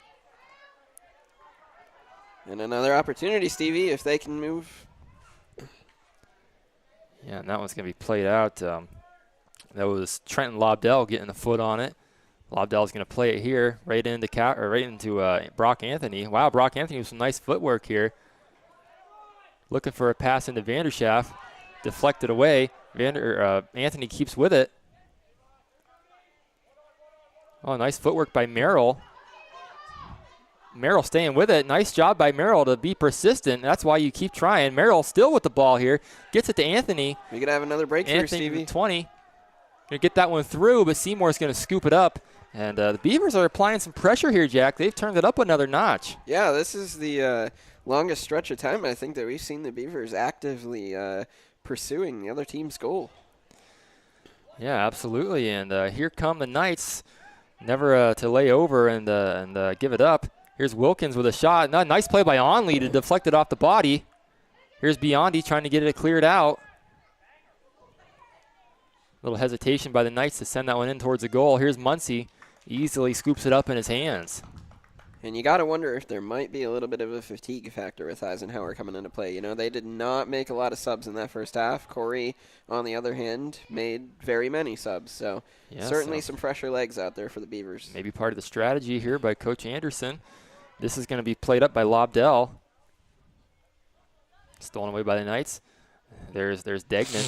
And another opportunity, Stevie, if they can move. Yeah, and that one's going to be played out. That was Trenton Lobdell getting a foot on it. Lobdell's going to play it here, right into Brock Anthony. Wow, Brock Anthony with some nice footwork here. Looking for a pass into Vanderschaff. Deflected away. Anthony keeps with it. Oh, nice footwork by Merrill. Merrill staying with it. Nice job by Merrill to be persistent. That's why you keep trying. Merrill still with the ball here. Gets it to Anthony. We could have another breakthrough, Stevie. 20. Going to get that one through, but Seymour's going to scoop it up. And the Beavers are applying some pressure here, Jack. They've turned it up another notch. Yeah, this is the longest stretch of time, I think, that we've seen the Beavers actively pursuing the other team's goal. Yeah, absolutely. And here come the Knights. Never to lay over and give it up. Here's Wilkins with a shot. Nice play by Onley to deflect it off the body. Here's Biondi trying to get it cleared out. Little hesitation by the Knights to send that one in towards the goal. Here's Muncie. Easily scoops it up in his hands. And you got to wonder if there might be a little bit of a fatigue factor with Eisenhower coming into play. You know, they did not make a lot of subs in that first half. Corry, on the other hand, made very many subs. So certainly some fresher legs out there for the Beavers. Maybe part of the strategy here by Coach Anderson. This is going to be played up by Lobdell. Stolen away by the Knights. There's Degnan.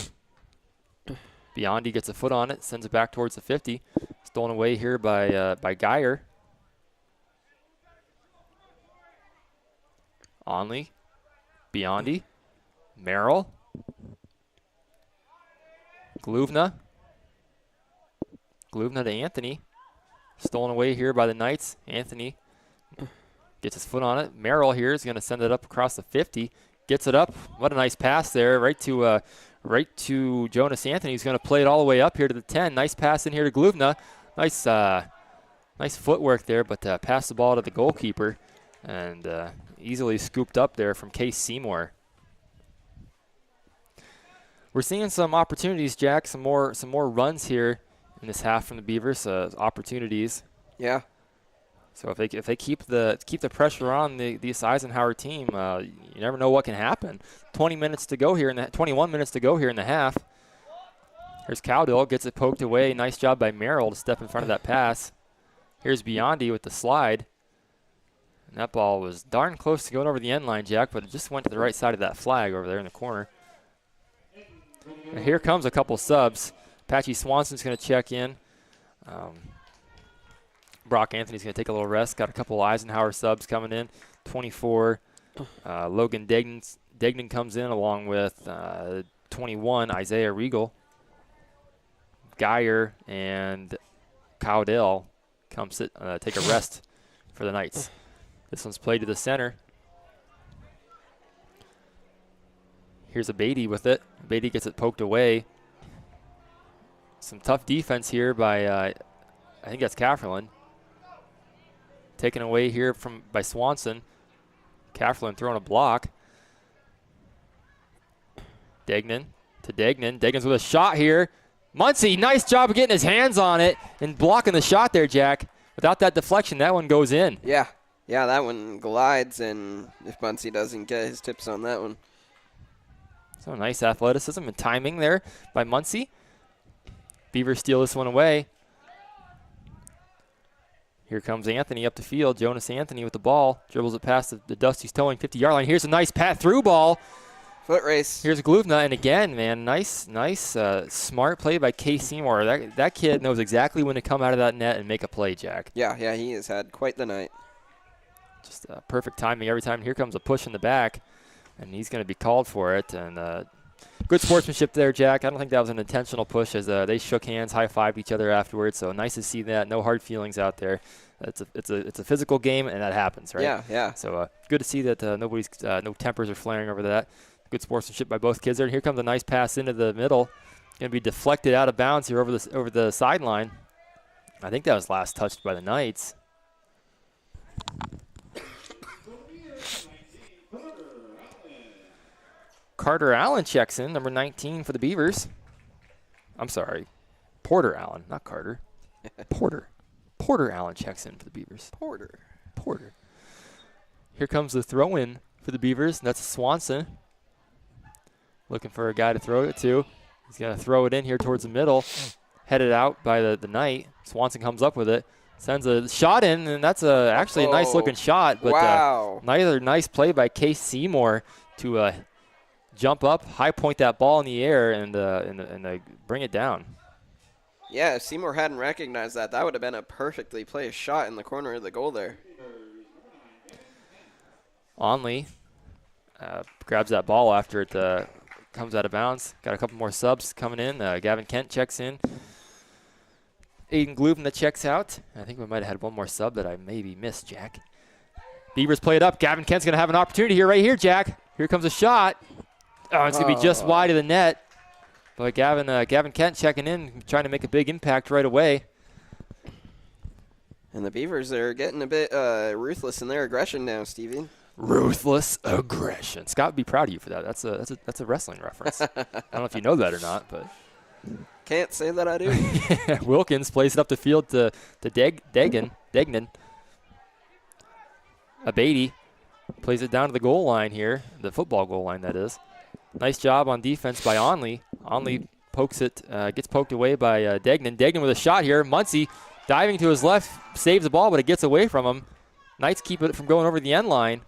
Biondi gets a foot on it, sends it back towards the 50. Stolen away here by Geyer. Onley, Biondi, Merrill, Gluvna to Anthony. Stolen away here by the Knights. Anthony gets his foot on it. Merrill here is going to send it up across the 50. Gets it up. What a nice pass there, right to Jonas Anthony. He's going to play it all the way up here to the 10. Nice pass in here to Gluvna. Nice footwork there, but pass the ball to the goalkeeper. And easily scooped up there from Case Seymour. We're seeing some opportunities, Jack. Some more runs here in this half from the Beavers. Opportunities. Yeah. So if they keep the pressure on this Eisenhower team, you never know what can happen. 21 minutes to go here in the half. Here's Cowdill, gets it poked away. Nice job by Merrill to step in front of that pass. Here's Biondi with the slide. And that ball was darn close to going over the end line, Jack, but it just went to the right side of that flag over there in the corner. And here comes a couple subs. Patchy Swanson's going to check in. Brock Anthony's going to take a little rest. Got a couple Eisenhower subs coming in. 24. Logan Degnan comes in along with 21, Isaiah Regal. Geyer and Cowdell come take a rest for the Knights. This one's played to the center. Here's a Beatty with it. Beatty gets it poked away. Some tough defense here by, I think that's Kafferlin. Taken away here by Swanson. Kafferlin throwing a block. Degnan to Degnan. Degnan's with a shot here. Muncie, nice job of getting his hands on it and blocking the shot there, Jack. Without that deflection, that one goes in. Yeah, that one glides, and if Muncie doesn't get his tips on that one. So nice athleticism and timing there by Muncie. Beavers steal this one away. Here comes Anthony up the field. Jonas Anthony with the ball. Dribbles it past the Dusty's towing 50-yard line. Here's a nice pat through ball. Foot race. Here's Gluvna, and again, man, nice, smart play by Case Seymour. That kid knows exactly when to come out of that net and make a play, Jack. Yeah, he has had quite the night. Just perfect timing every time. Here comes a push in the back, and he's going to be called for it. And good sportsmanship there, Jack. I don't think that was an intentional push as they shook hands, high-fived each other afterwards. So nice to see that. No hard feelings out there. It's a physical game, and that happens, right? Yeah. So good to see that no tempers are flaring over that. Good sportsmanship by both kids there. And here comes a nice pass into the middle. going to be deflected out of bounds here over the sideline. I think that was last touched by the Knights. Carter Allen checks in, number 19 for the Beavers. I'm sorry, Porter Allen, not Carter. Porter. Porter Allen checks in for the Beavers. Porter. Here comes the throw-in for the Beavers. That's Swanson. Looking for a guy to throw it to. He's going to throw it in here towards the middle. Headed out by the Knight. Swanson comes up with it. Sends a shot in, and that's actually a nice-looking shot. But wow. Another nice play by Case Seymour to jump up, high point that ball in the air, and bring it down. Yeah, if Seymour hadn't recognized that, that would have been a perfectly placed shot in the corner of the goal there. Onley grabs that ball after it comes out of bounds. Got a couple more subs coming in. Gavin Kent checks in. Aiden Gloom that checks out. I think we might have had one more sub that I maybe missed, Jack. Beavers play it up. Gavin Kent's going to have an opportunity here, right here, Jack. Here comes a shot. Oh, it's going to be just wide of the net. But Gavin Kent checking in, trying to make a big impact right away. And the Beavers are getting a bit ruthless in their aggression now, Stevie. Ruthless aggression. Scott would be proud of you for that. That's a wrestling reference. I don't know if you know that or not, but can't say that I do. Wilkins plays it up the field to Degnan. Abady plays it down to the goal line here, the football goal line, that is. Nice job on defense by Onley. Onley pokes it, gets poked away by Degnan. Degnan with a shot here. Muncie diving to his left, saves the ball, but it gets away from him. Knights keep it from going over the end line.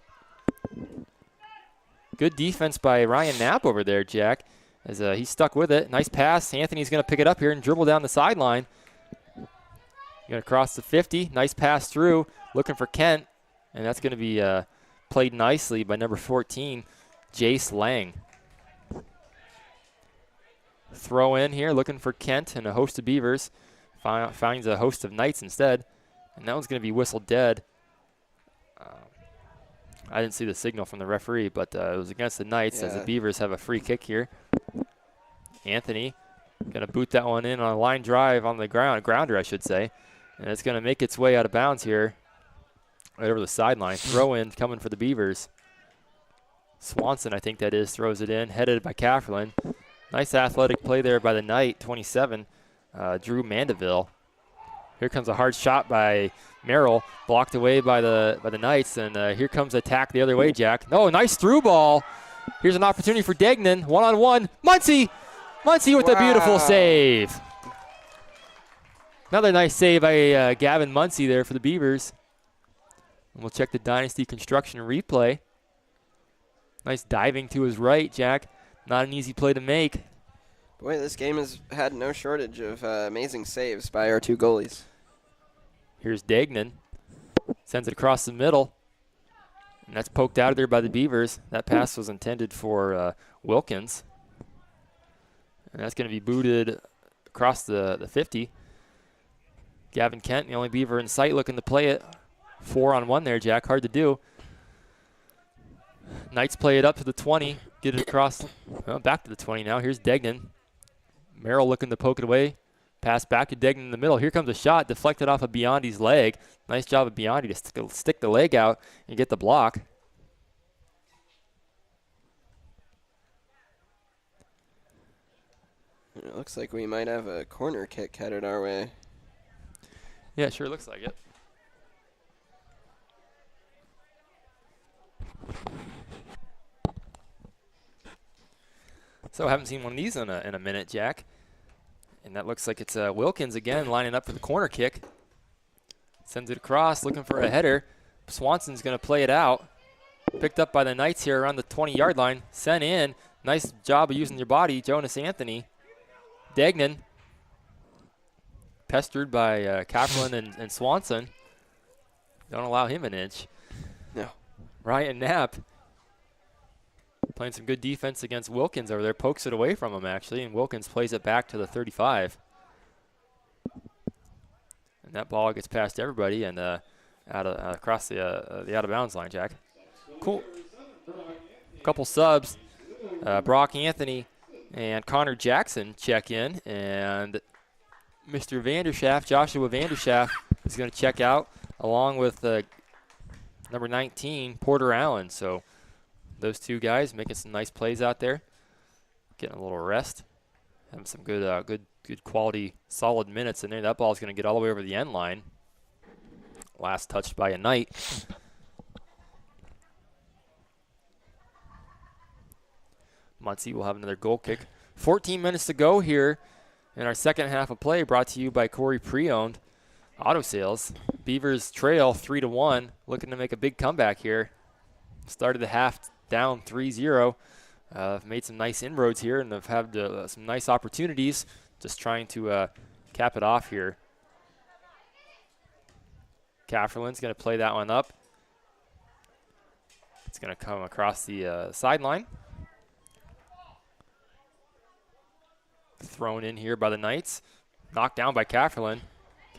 Good defense by Ryan Knapp over there, Jack, as he's stuck with it. Nice pass. Anthony's going to pick it up here and dribble down the sideline. Going to cross the 50. Nice pass through. Looking for Kent, and that's going to be played nicely by number 14, Jace Lang. Throw in here, looking for Kent and a host of Beavers. Finds a host of Knights instead, and that one's going to be whistled dead. I didn't see the signal from the referee, but it was against the Knights as the Beavers have a free kick here. Anthony going to boot that one in on a line drive on the grounder, I should say. And it's going to make its way out of bounds here, right over the sideline. Throw in coming for the Beavers. Swanson, I think that is, throws it in, headed by Cafferlin. Nice athletic play there by the Knight, 27, Drew Mandeville. Here comes a hard shot by Merrill, blocked away by the Knights, and here comes attack the other way, Jack. Oh, nice through ball. Here's an opportunity for Degnan, one-on-one. Muncie with a beautiful save. Another nice save by Gavin Muncie there for the Beavers. And we'll check the Dynasty Construction replay. Nice diving to his right, Jack. Not an easy play to make. Boy, this game has had no shortage of amazing saves by our two goalies. Here's Degnan. Sends it across the middle. And that's poked out of there by the Beavers. That pass was intended for Wilkins. And that's going to be booted across the 50. Gavin Kent, the only Beaver in sight, looking to play it. 4-on-1 there, Jack. Hard to do. Knights play it up to the 20. Get it across. Well, back to the 20 now. Here's Degnan. Merrill looking to poke it away. Pass back to Degnan in the middle. Here comes a shot deflected off of Biondi's leg. Nice job of Biondi to stick the leg out and get the block. It looks like we might have a corner kick headed our way. Yeah, sure looks like it. So I haven't seen one of these in a minute, Jack. And that looks like it's Wilkins again lining up for the corner kick. Sends it across, looking for a header. Swanson's going to play it out. Picked up by the Knights here around the 20-yard line. Sent in. Nice job of using your body, Jonas Anthony. Degnan. Pestered by Kaplan and Swanson. Don't allow him an inch. No. Ryan Knapp playing some good defense against Wilkins over there. Pokes it away from him, actually, and Wilkins plays it back to the 35. And that ball gets past everybody and across the out-of-bounds line, Jack. Cool. Couple subs. Brock Anthony and Connor Jackson check in, and Mr. Vanderschaft, Joshua Vanderschaft, is going to check out along with number 19, Porter Allen. So those two guys making some nice plays out there, getting a little rest, having some good quality, solid minutes in there. That ball is going to get all the way over the end line. Last touched by a Knight. Muncie will have another goal kick. 14 minutes to go here in our second half of play, brought to you by Corey Pre-Owned Auto Sales. Beavers trail 3-1, looking to make a big comeback here. Started the half down 3-0. Made some nice inroads here, and have had some nice opportunities. Just trying to cap it off here. Kafferlin's going to play that one up. It's going to come across the sideline. Thrown in here by the Knights. Knocked down by Kafferlin.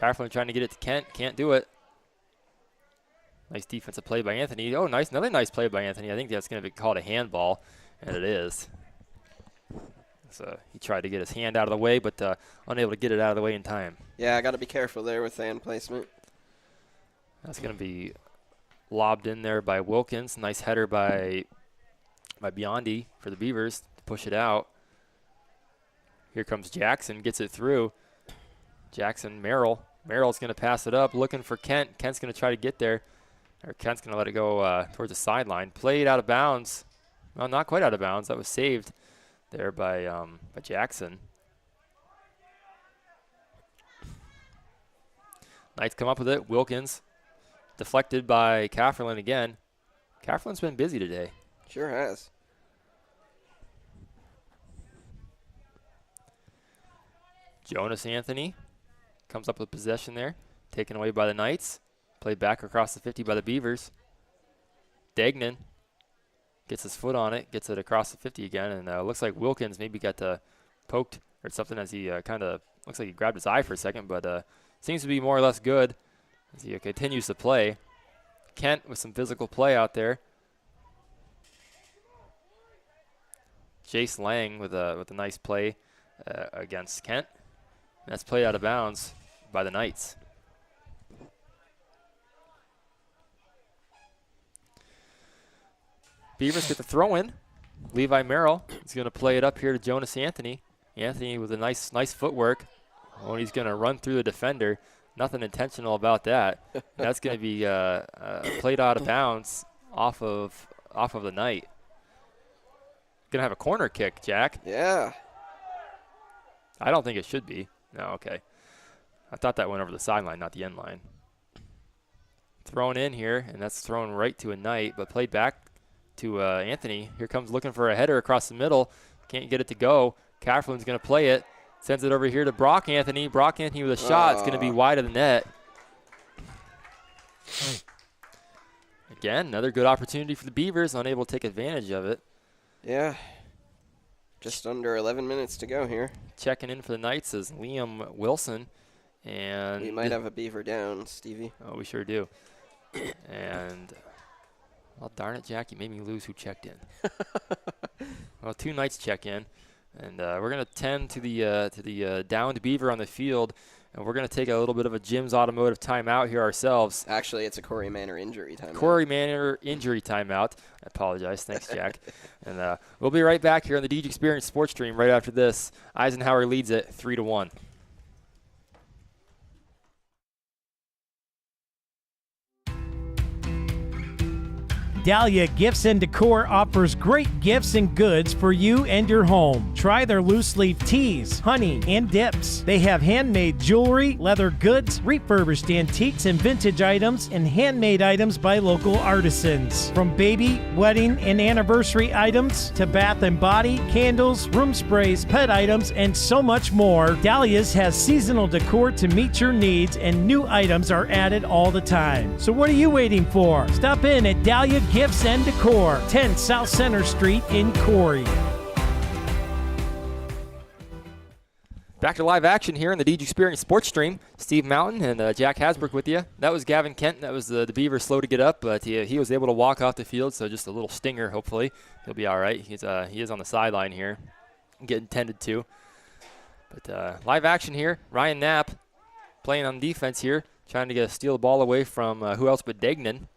Kafferlin trying to get it to Kent. Can't do it. Nice defensive play by Anthony. Oh, nice. Another nice play by Anthony. I think that's going to be called a handball, and it is. So he tried to get his hand out of the way, but unable to get it out of the way in time. Yeah, I got to be careful there with hand placement. That's going to be lobbed in there by Wilkins. Nice header by Biondi for the Beavers to push it out. Here comes Jackson, gets it through. Jackson, Merrill. Merrill's going to pass it up, looking for Kent. Kent's going to try to get there. Or Kent's going to let it go towards the sideline. Played out of bounds. Well, not quite out of bounds. That was saved there by Jackson. Knights come up with it. Wilkins deflected by Kafferlin again. Kafferlin's been busy today. Sure has. Jonas Anthony comes up with possession there. Taken away by the Knights. Played back across the 50 by the Beavers. Degnan gets his foot on it. Gets it across the 50 again. And looks like Wilkins maybe got poked or something as he kind of looks like he grabbed his eye for a second. But seems to be more or less good as he continues to play. Kent with some physical play out there. Jace Lang with a nice play against Kent. And that's played out of bounds by the Knights. Beavers get the throw in. Levi Merrill is going to play it up here to Jonas Anthony. Anthony with a nice footwork. Oh, and he's going to run through the defender. Nothing intentional about that. That's going to be played out of bounds off of the Knight. Going to have a corner kick, Jack. Yeah. I don't think it should be. No, okay. I thought that went over the sideline, not the end line. Thrown in here, and that's thrown right to a Knight, but played back to Anthony. Here comes looking for a header across the middle. Can't get it to go. Kafferlin's going to play it. Sends it over here to Brock Anthony. Brock Anthony with a shot. It's going to be wide of the net. Again, another good opportunity for the Beavers. Unable to take advantage of it. Yeah. Just under 11 minutes to go here. Checking in for the Knights is Liam Wilson. And we might have a Beaver down, Stevie. Oh, we sure do. And, well, darn it, Jack, you made me lose who checked in. Well, two Knights check in. And we're going to tend to the downed Beaver on the field. And we're going to take a little bit of a Jim's Automotive timeout here ourselves. Actually, it's a Corey Manor injury timeout. Corey Manor injury timeout. I apologize. Thanks, Jack. And we'll be right back here on the DG Experience Sports Stream right after this. Eisenhower leads it 3-1. Dahlia Gifts and Decor offers great gifts and goods for you and your home. Try their loose leaf teas, honey, and dips. They have handmade jewelry, leather goods, refurbished antiques and vintage items, and handmade items by local artisans. From baby, wedding, and anniversary items to bath and body, candles, room sprays, pet items, and so much more, Dahlia's has seasonal decor to meet your needs, and new items are added all the time. So what are you waiting for? Stop in at Dahlia Gifts and Decor, 10 South Center Street in Corry. Back to live action here in the DG Experience Sports Stream. Steve Mountain and Jack Hasbrook with you. That was Gavin Kent. That was the Beaver slow to get up, but he was able to walk off the field, so just a little stinger, hopefully. He'll be all right. He is on the sideline here. getting tended to. But live action here. Ryan Knapp playing on defense here, trying to steal the ball away from who else but Degnan.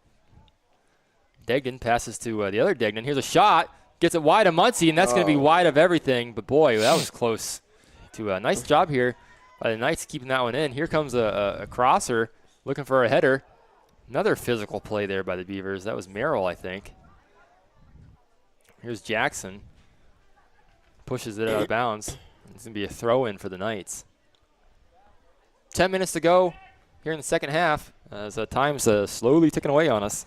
Degnan passes to the other Degnan. Here's a shot. Gets it wide of Muncie, and that's going to be wide of everything. But, boy, that was close. To a nice job here by the Knights keeping that one in. Here comes a crosser looking for a header. Another physical play there by the Beavers. That was Merrill, I think. Here's Jackson. Pushes it out of bounds. It's going to be a throw-in for the Knights. 10 minutes to go here in the second half as time's slowly ticking away on us.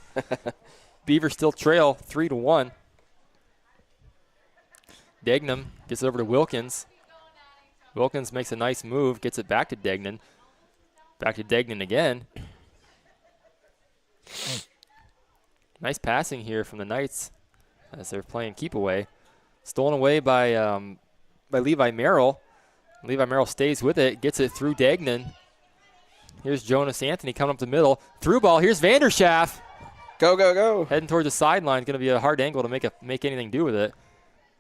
Beavers still trail 3-1. Degnam gets it over to Wilkins. Wilkins makes a nice move, gets it back to Degnan. Back to Degnan again. Nice passing here from the Knights as they're playing keep away. Stolen away by Levi Merrill. Levi Merrill stays with it, gets it through Degnan. Here's Jonas Anthony coming up the middle. Through ball, here's Vanderschaff. Go, go, go. Heading towards the sideline. Going to be a hard angle to make anything do with it.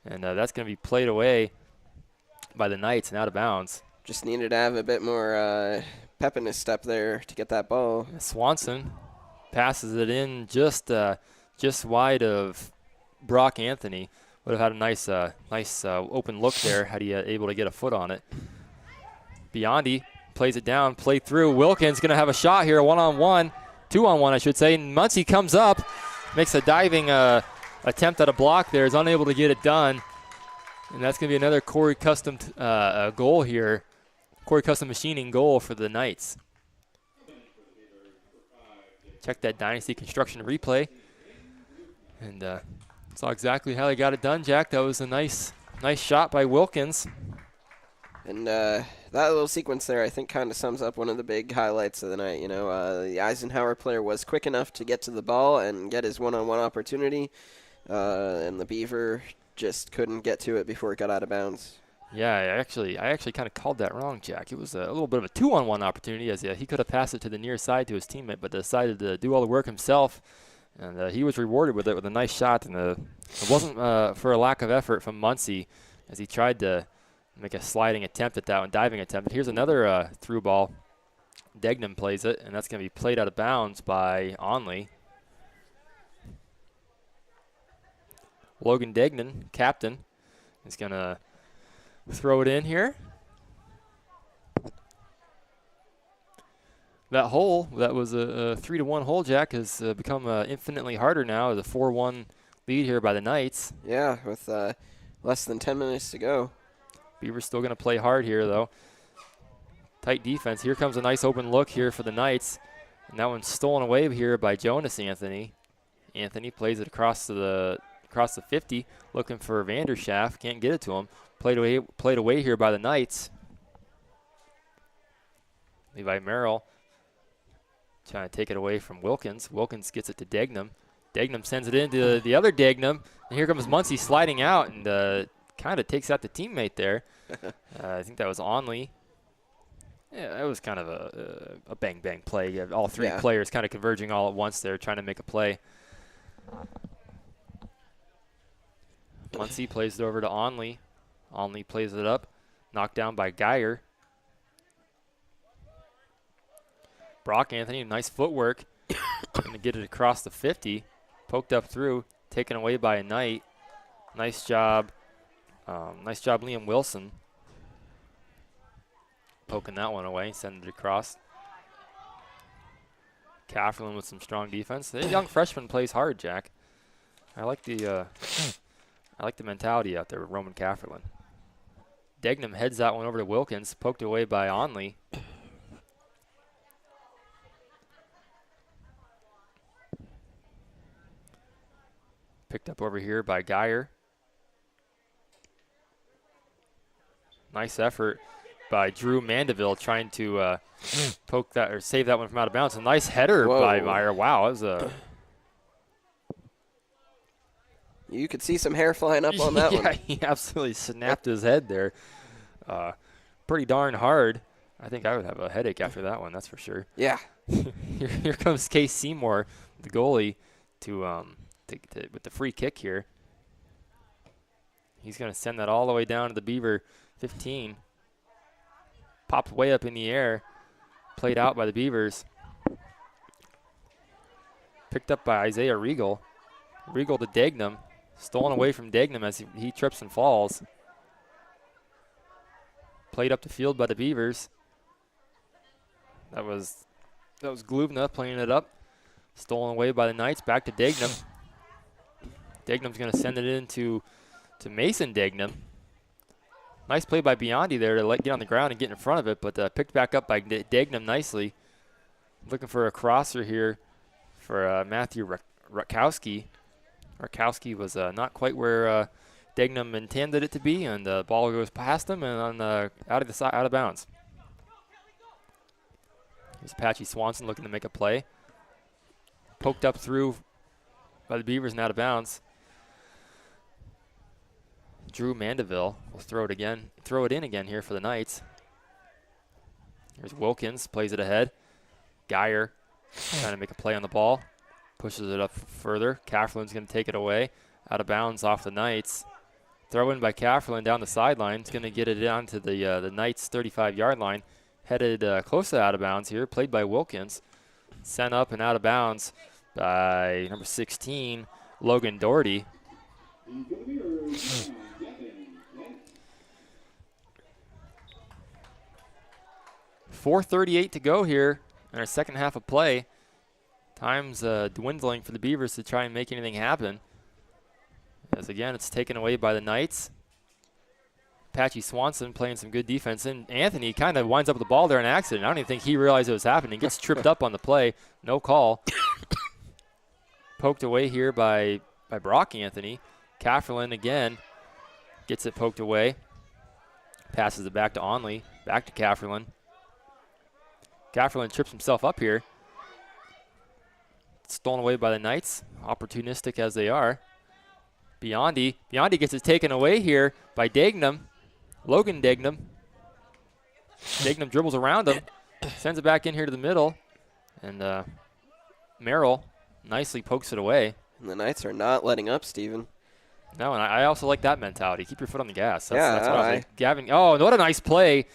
And that's going to be played away by the Knights and out of bounds. Just needed to have a bit more pep in his step there to get that ball. Swanson passes it in just wide of Brock Anthony. Would have had a nice open look there had he able to get a foot on it. Biondi plays it down, play through. Wilkins going to have a shot here, 1-on-1, 2-on-1 I should say. And Muncie comes up, makes a diving attempt at a block there, is unable to get it done. And that's going to be another Corry Custom goal here. Corry Custom Machining goal for the Knights. Check that Dynasty Construction replay. And saw exactly how they got it done, Jack. That was a nice shot by Wilkins. And that little sequence there, I think, kind of sums up one of the big highlights of the night. You know, the Eisenhower player was quick enough to get to the ball and get his one-on-one opportunity. And the Beaver just couldn't get to it before it got out of bounds. Yeah, I actually kind of called that wrong, Jack. It was a little bit of a 2-on-1 opportunity as he could have passed it to the near side to his teammate, but decided to do all the work himself. And he was rewarded with it with a nice shot. And it wasn't for a lack of effort from Muncie as he tried to make a sliding attempt at that one, diving attempt. But here's another through ball. Degnan plays it, and that's going to be played out of bounds by Onley. Logan Degnan, captain, is going to throw it in here. That hole, that was a 3-1 hole, Jack, has become infinitely harder now. As a 4-1 lead here by the Knights. Yeah, with less than 10 minutes to go. Beavers still going to play hard here, though. Tight defense. Here comes a nice open look here for the Knights. And that one's stolen away here by Jonas Anthony. Anthony plays it across the 50, looking for Vanderschaff. Can't get it to him. Played away here by the Knights. Levi Merrill trying to take it away from Wilkins. Wilkins gets it to Degnam. Degnam sends it into the other Degnam. And here comes Muncie sliding out and kind of takes out the teammate there. I think that was Onley. Yeah, that was kind of a bang-bang play. You have all three players kind of converging all at once there, trying to make a play. Muncie plays it over to Onley. Onley plays it up. Knocked down by Geyer. Brock Anthony, nice footwork. Going to get it across the 50. Poked up through. Taken away by a Knight. Nice job. Nice job, Liam Wilson. Poking that one away. Sending it across. Cafferlin with some strong defense. The young freshman plays hard, Jack. I like the mentality out there with Roman Cafferlin. Degnam heads that one over to Wilkins. Poked away by Onley. Picked up over here by Geyer. Nice effort by Drew Mandeville trying to poke that or save that one from out of bounds. A nice header by Meyer. Wow, that was a... You could see some hair flying up on that one. Yeah, he absolutely snapped his head there. Pretty darn hard. I think I would have a headache after that one, that's for sure. Yeah. Here comes Case Seymour, the goalie, with the free kick here. He's going to send that all the way down to the Beaver 15. Popped way up in the air. Played out by the Beavers. Picked up by Isaiah Regal. Regal to Dagnum. Stolen away from Dagnum as he trips and falls. Played up the field by the Beavers. That was Gluvna playing it up. Stolen away by the Knights. Back to Dagnum. Dagnum's going to send it in to Mason Dagnum. Nice play by Biondi there to get on the ground and get in front of it, but picked back up by Dagnum nicely. Looking for a crosser here for Matthew Rutkowski. Rutkowski was not quite where Dagnum intended it to be, and the ball goes past him and out of bounds. Here's Apache Swanson looking to make a play. Poked up through by the Beavers and out of bounds. Drew Mandeville will throw it in again here for the Knights. Here's Wilkins, plays it ahead. Geyer trying to make a play on the ball. Pushes it up further. Kafferlin's going to take it away. Out of bounds off the Knights. Throw in by Kafferlin down the sideline. It's going to get it down to the Knights' 35-yard line. Headed close to out of bounds here. Played by Wilkins. Sent up and out of bounds by number 16, Logan Doherty. 4:38 to go here in our second half of play. Time's dwindling for the Beavers to try and make anything happen. As again, it's taken away by the Knights. Apache Swanson playing some good defense. And Anthony kind of winds up with the ball there in accident. I don't even think he realized it was happening. Gets tripped up on the play. No call. Poked away here by Brock Anthony. Kafferlin again gets it poked away. Passes it back to Onley. Back to Kafferlin. Kafferlin trips himself up here. Stolen away by the Knights, opportunistic as they are. Biondi gets it taken away here by Dagnum. Logan Dagnum. Dagnum dribbles around him, sends it back in here to the middle, and Merrill nicely pokes it away. And the Knights are not letting up, Steven. No, and I also like that mentality. Keep your foot on the gas. That's what I think. Gavin, what a nice play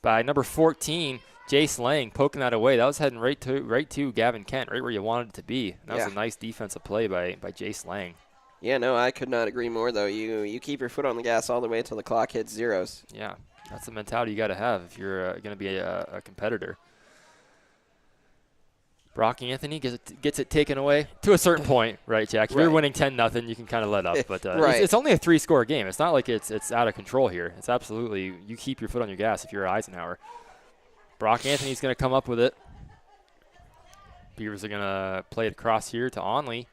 by number 14, Jace Lang, poking that away. That was heading right to Gavin Kent, right where you wanted it to be. That was a nice defensive play by Jace Lang. Yeah, no, I could not agree more, though. You keep your foot on the gas all the way until the clock hits zeros. Yeah, that's the mentality you got to have if you're going to be a competitor. Brock Anthony gets it taken away to a certain point, right, Jack? If you're winning 10-0, you can kind of let up. But it's only a 3-score game. It's not like it's out of control here. It's absolutely, you keep your foot on your gas if you're Eisenhower. Brock Anthony's going to come up with it. Beavers are going to play it across here to Onley.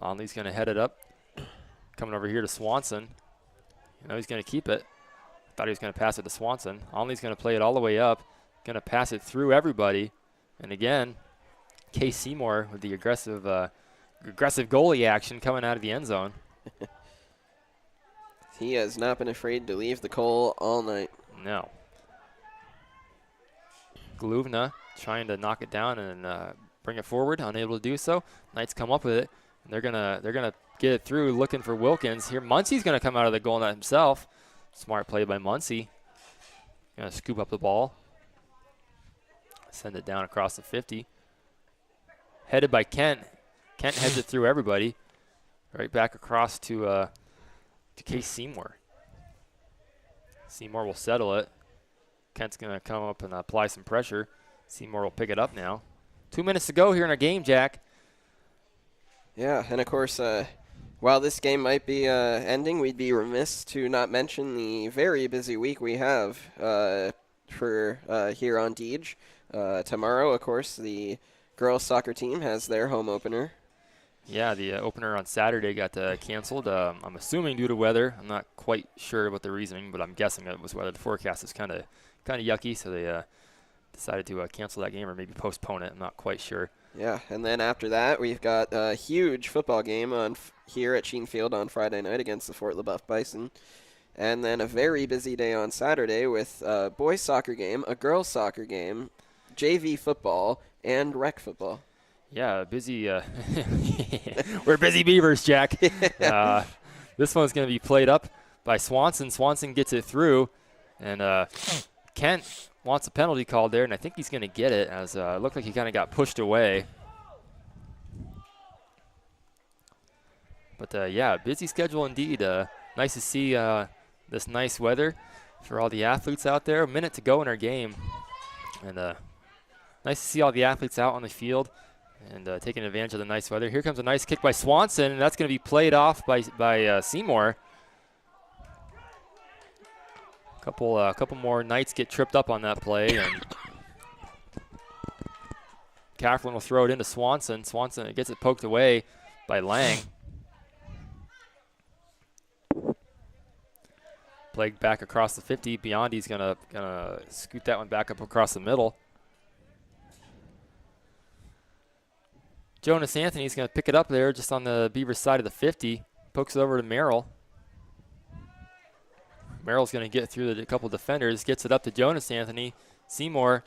Onley's going to head it up. Coming over here to Swanson. He's going to keep it. Thought he was going to pass it to Swanson. Onley's going to play it all the way up. Going to pass it through everybody. And again, Case Seymour with the aggressive goalie action coming out of the end zone. He has not been afraid to leave the goal all night. No. Gluvna trying to knock it down and bring it forward, unable to do so. Knights come up with it, and they're gonna get it through, looking for Wilkins. Here, Muncie's gonna come out of the goal net himself. Smart play by Muncie. Gonna scoop up the ball, send it down across the 50. Headed by Kent. Kent heads it through everybody, right back across to Case Seymour. Seymour will settle it. Kent's going to come up and apply some pressure. Seymour will pick it up now. 2 minutes to go here in our game, Jack. Yeah, and of course, while this game might be ending, we'd be remiss to not mention the very busy week we have for here on Deej. Tomorrow, of course, the girls soccer team has their home opener. Yeah, the opener on Saturday got canceled. I'm assuming due to weather. I'm not quite sure about the reasoning, but I'm guessing it was weather. The forecast is kind of yucky, so they decided to cancel that game or maybe postpone it. I'm not quite sure. Yeah, and then after that, we've got a huge football game here at Sheen Field on Friday night against the Fort LaBeouf Bison. And then a very busy day on Saturday with a boys soccer game, a girls soccer game, JV football, and rec football. Yeah, busy. We're busy Beavers, Jack. This one's going to be played up by Swanson. Swanson gets it through, and Kent wants a penalty called there, and I think he's going to get it, as it looked like he kind of got pushed away. But, yeah, busy schedule indeed. Nice to see this nice weather for all the athletes out there. A minute to go in our game. And nice to see all the athletes out on the field and taking advantage of the nice weather. Here comes a nice kick by Swanson, and that's going to be played off by Seymour. Couple more Knights get tripped up on that play, and Kaplan will throw it into Swanson. Swanson gets it poked away by Lang. Play back across the 50. Biondi's gonna scoot that one back up across the middle. Jonas Anthony's gonna pick it up there just on the Beavers side of the 50. Pokes it over to Merrill. Merrill's gonna get through a couple defenders, gets it up to Jonas Anthony. Seymour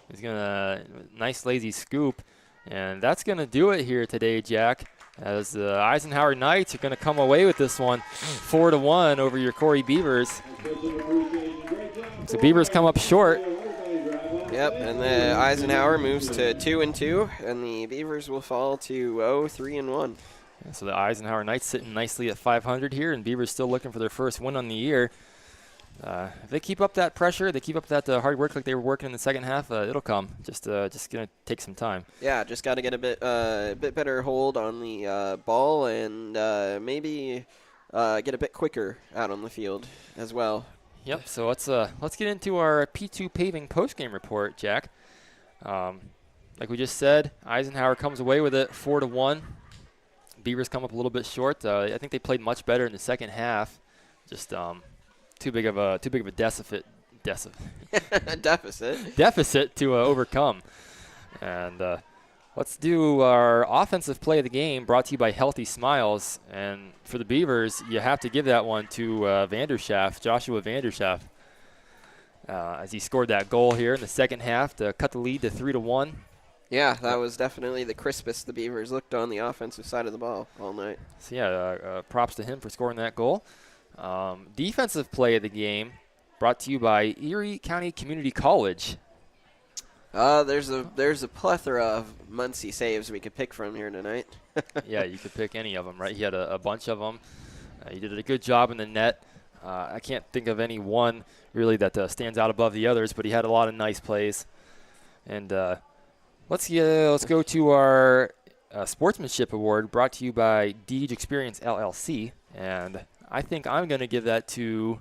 is gonna nice lazy scoop, and that's gonna do it here today, Jack, as the Eisenhower Knights are going to come away with this one 4-1 over your Corry Beavers. So Beavers come up short. Yep, and the Eisenhower moves to 2-2, and the Beavers will fall to 3-1. Yeah, so the Eisenhower Knights sitting nicely at 500 here, and Beavers still looking for their first win on the year. If they keep up that pressure, they keep up that hard work like they were working in the second half, it'll come. Just going to take some time. Yeah, just got to get a bit better hold on the ball, and maybe get a bit quicker out on the field as well. Yep. So let's get into our P2 paving postgame report, Jack. Like we just said, Eisenhower comes away with it 4-1. Beavers come up a little bit short. I think they played much better in the second half. Just too big of a deficit to overcome. And let's do our offensive play of the game, brought to you by Healthy Smiles. And for the Beavers, you have to give that one to Joshua Vanderschaft, as he scored that goal here in the second half to cut the lead to 3-1. Yeah, that was definitely the crispest the Beavers looked on the offensive side of the ball all night. So yeah, props to him for scoring that goal. Defensive play of the game, brought to you by Erie County Community College. There's a plethora of Muncie saves we could pick from here tonight. Yeah, you could pick any of them, right? He had a bunch of them. He did a good job in the net. I can't think of any one really that stands out above the others, but he had a lot of nice plays. And let's go to our Sportsmanship Award, brought to you by Deej Experience LLC. And I think I'm going to give that to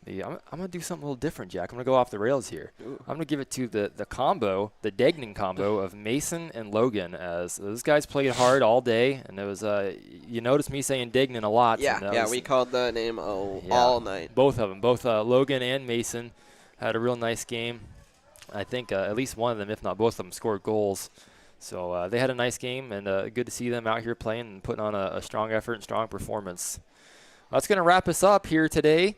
I'm going to do something a little different, Jack. I'm going to go off the rails here. Ooh. I'm going to give it to the combo, the Degnan combo of Mason and Logan, as those guys played hard all day. And it was, you noticed me saying Degnan a lot. Yeah, we called the name all night. Both of them, both Logan and Mason had a real nice game. I think at least one of them, if not both of them, scored goals. So they had a nice game, and good to see them out here playing and putting on a strong effort and strong performance. That's going to wrap us up here today.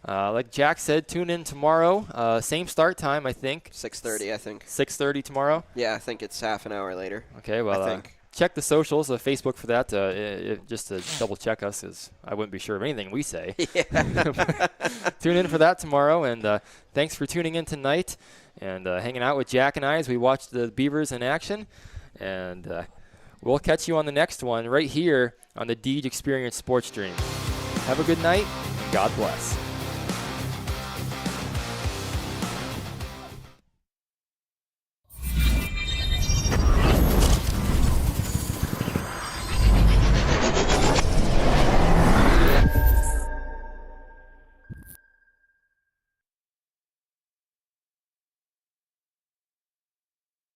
Like Jack said, tune in tomorrow. Same start time, I think. 6:30, I think. 6:30 tomorrow? Yeah, I think it's half an hour later. Okay, well, check the socials, Facebook for that, just to double check us, because I wouldn't be sure of anything we say. Tune in for that tomorrow, and thanks for tuning in tonight and hanging out with Jack and I as we watch the Beavers in action. And we'll catch you on the next one right here on the Deej Experience Sports Stream. Have a good night. God bless.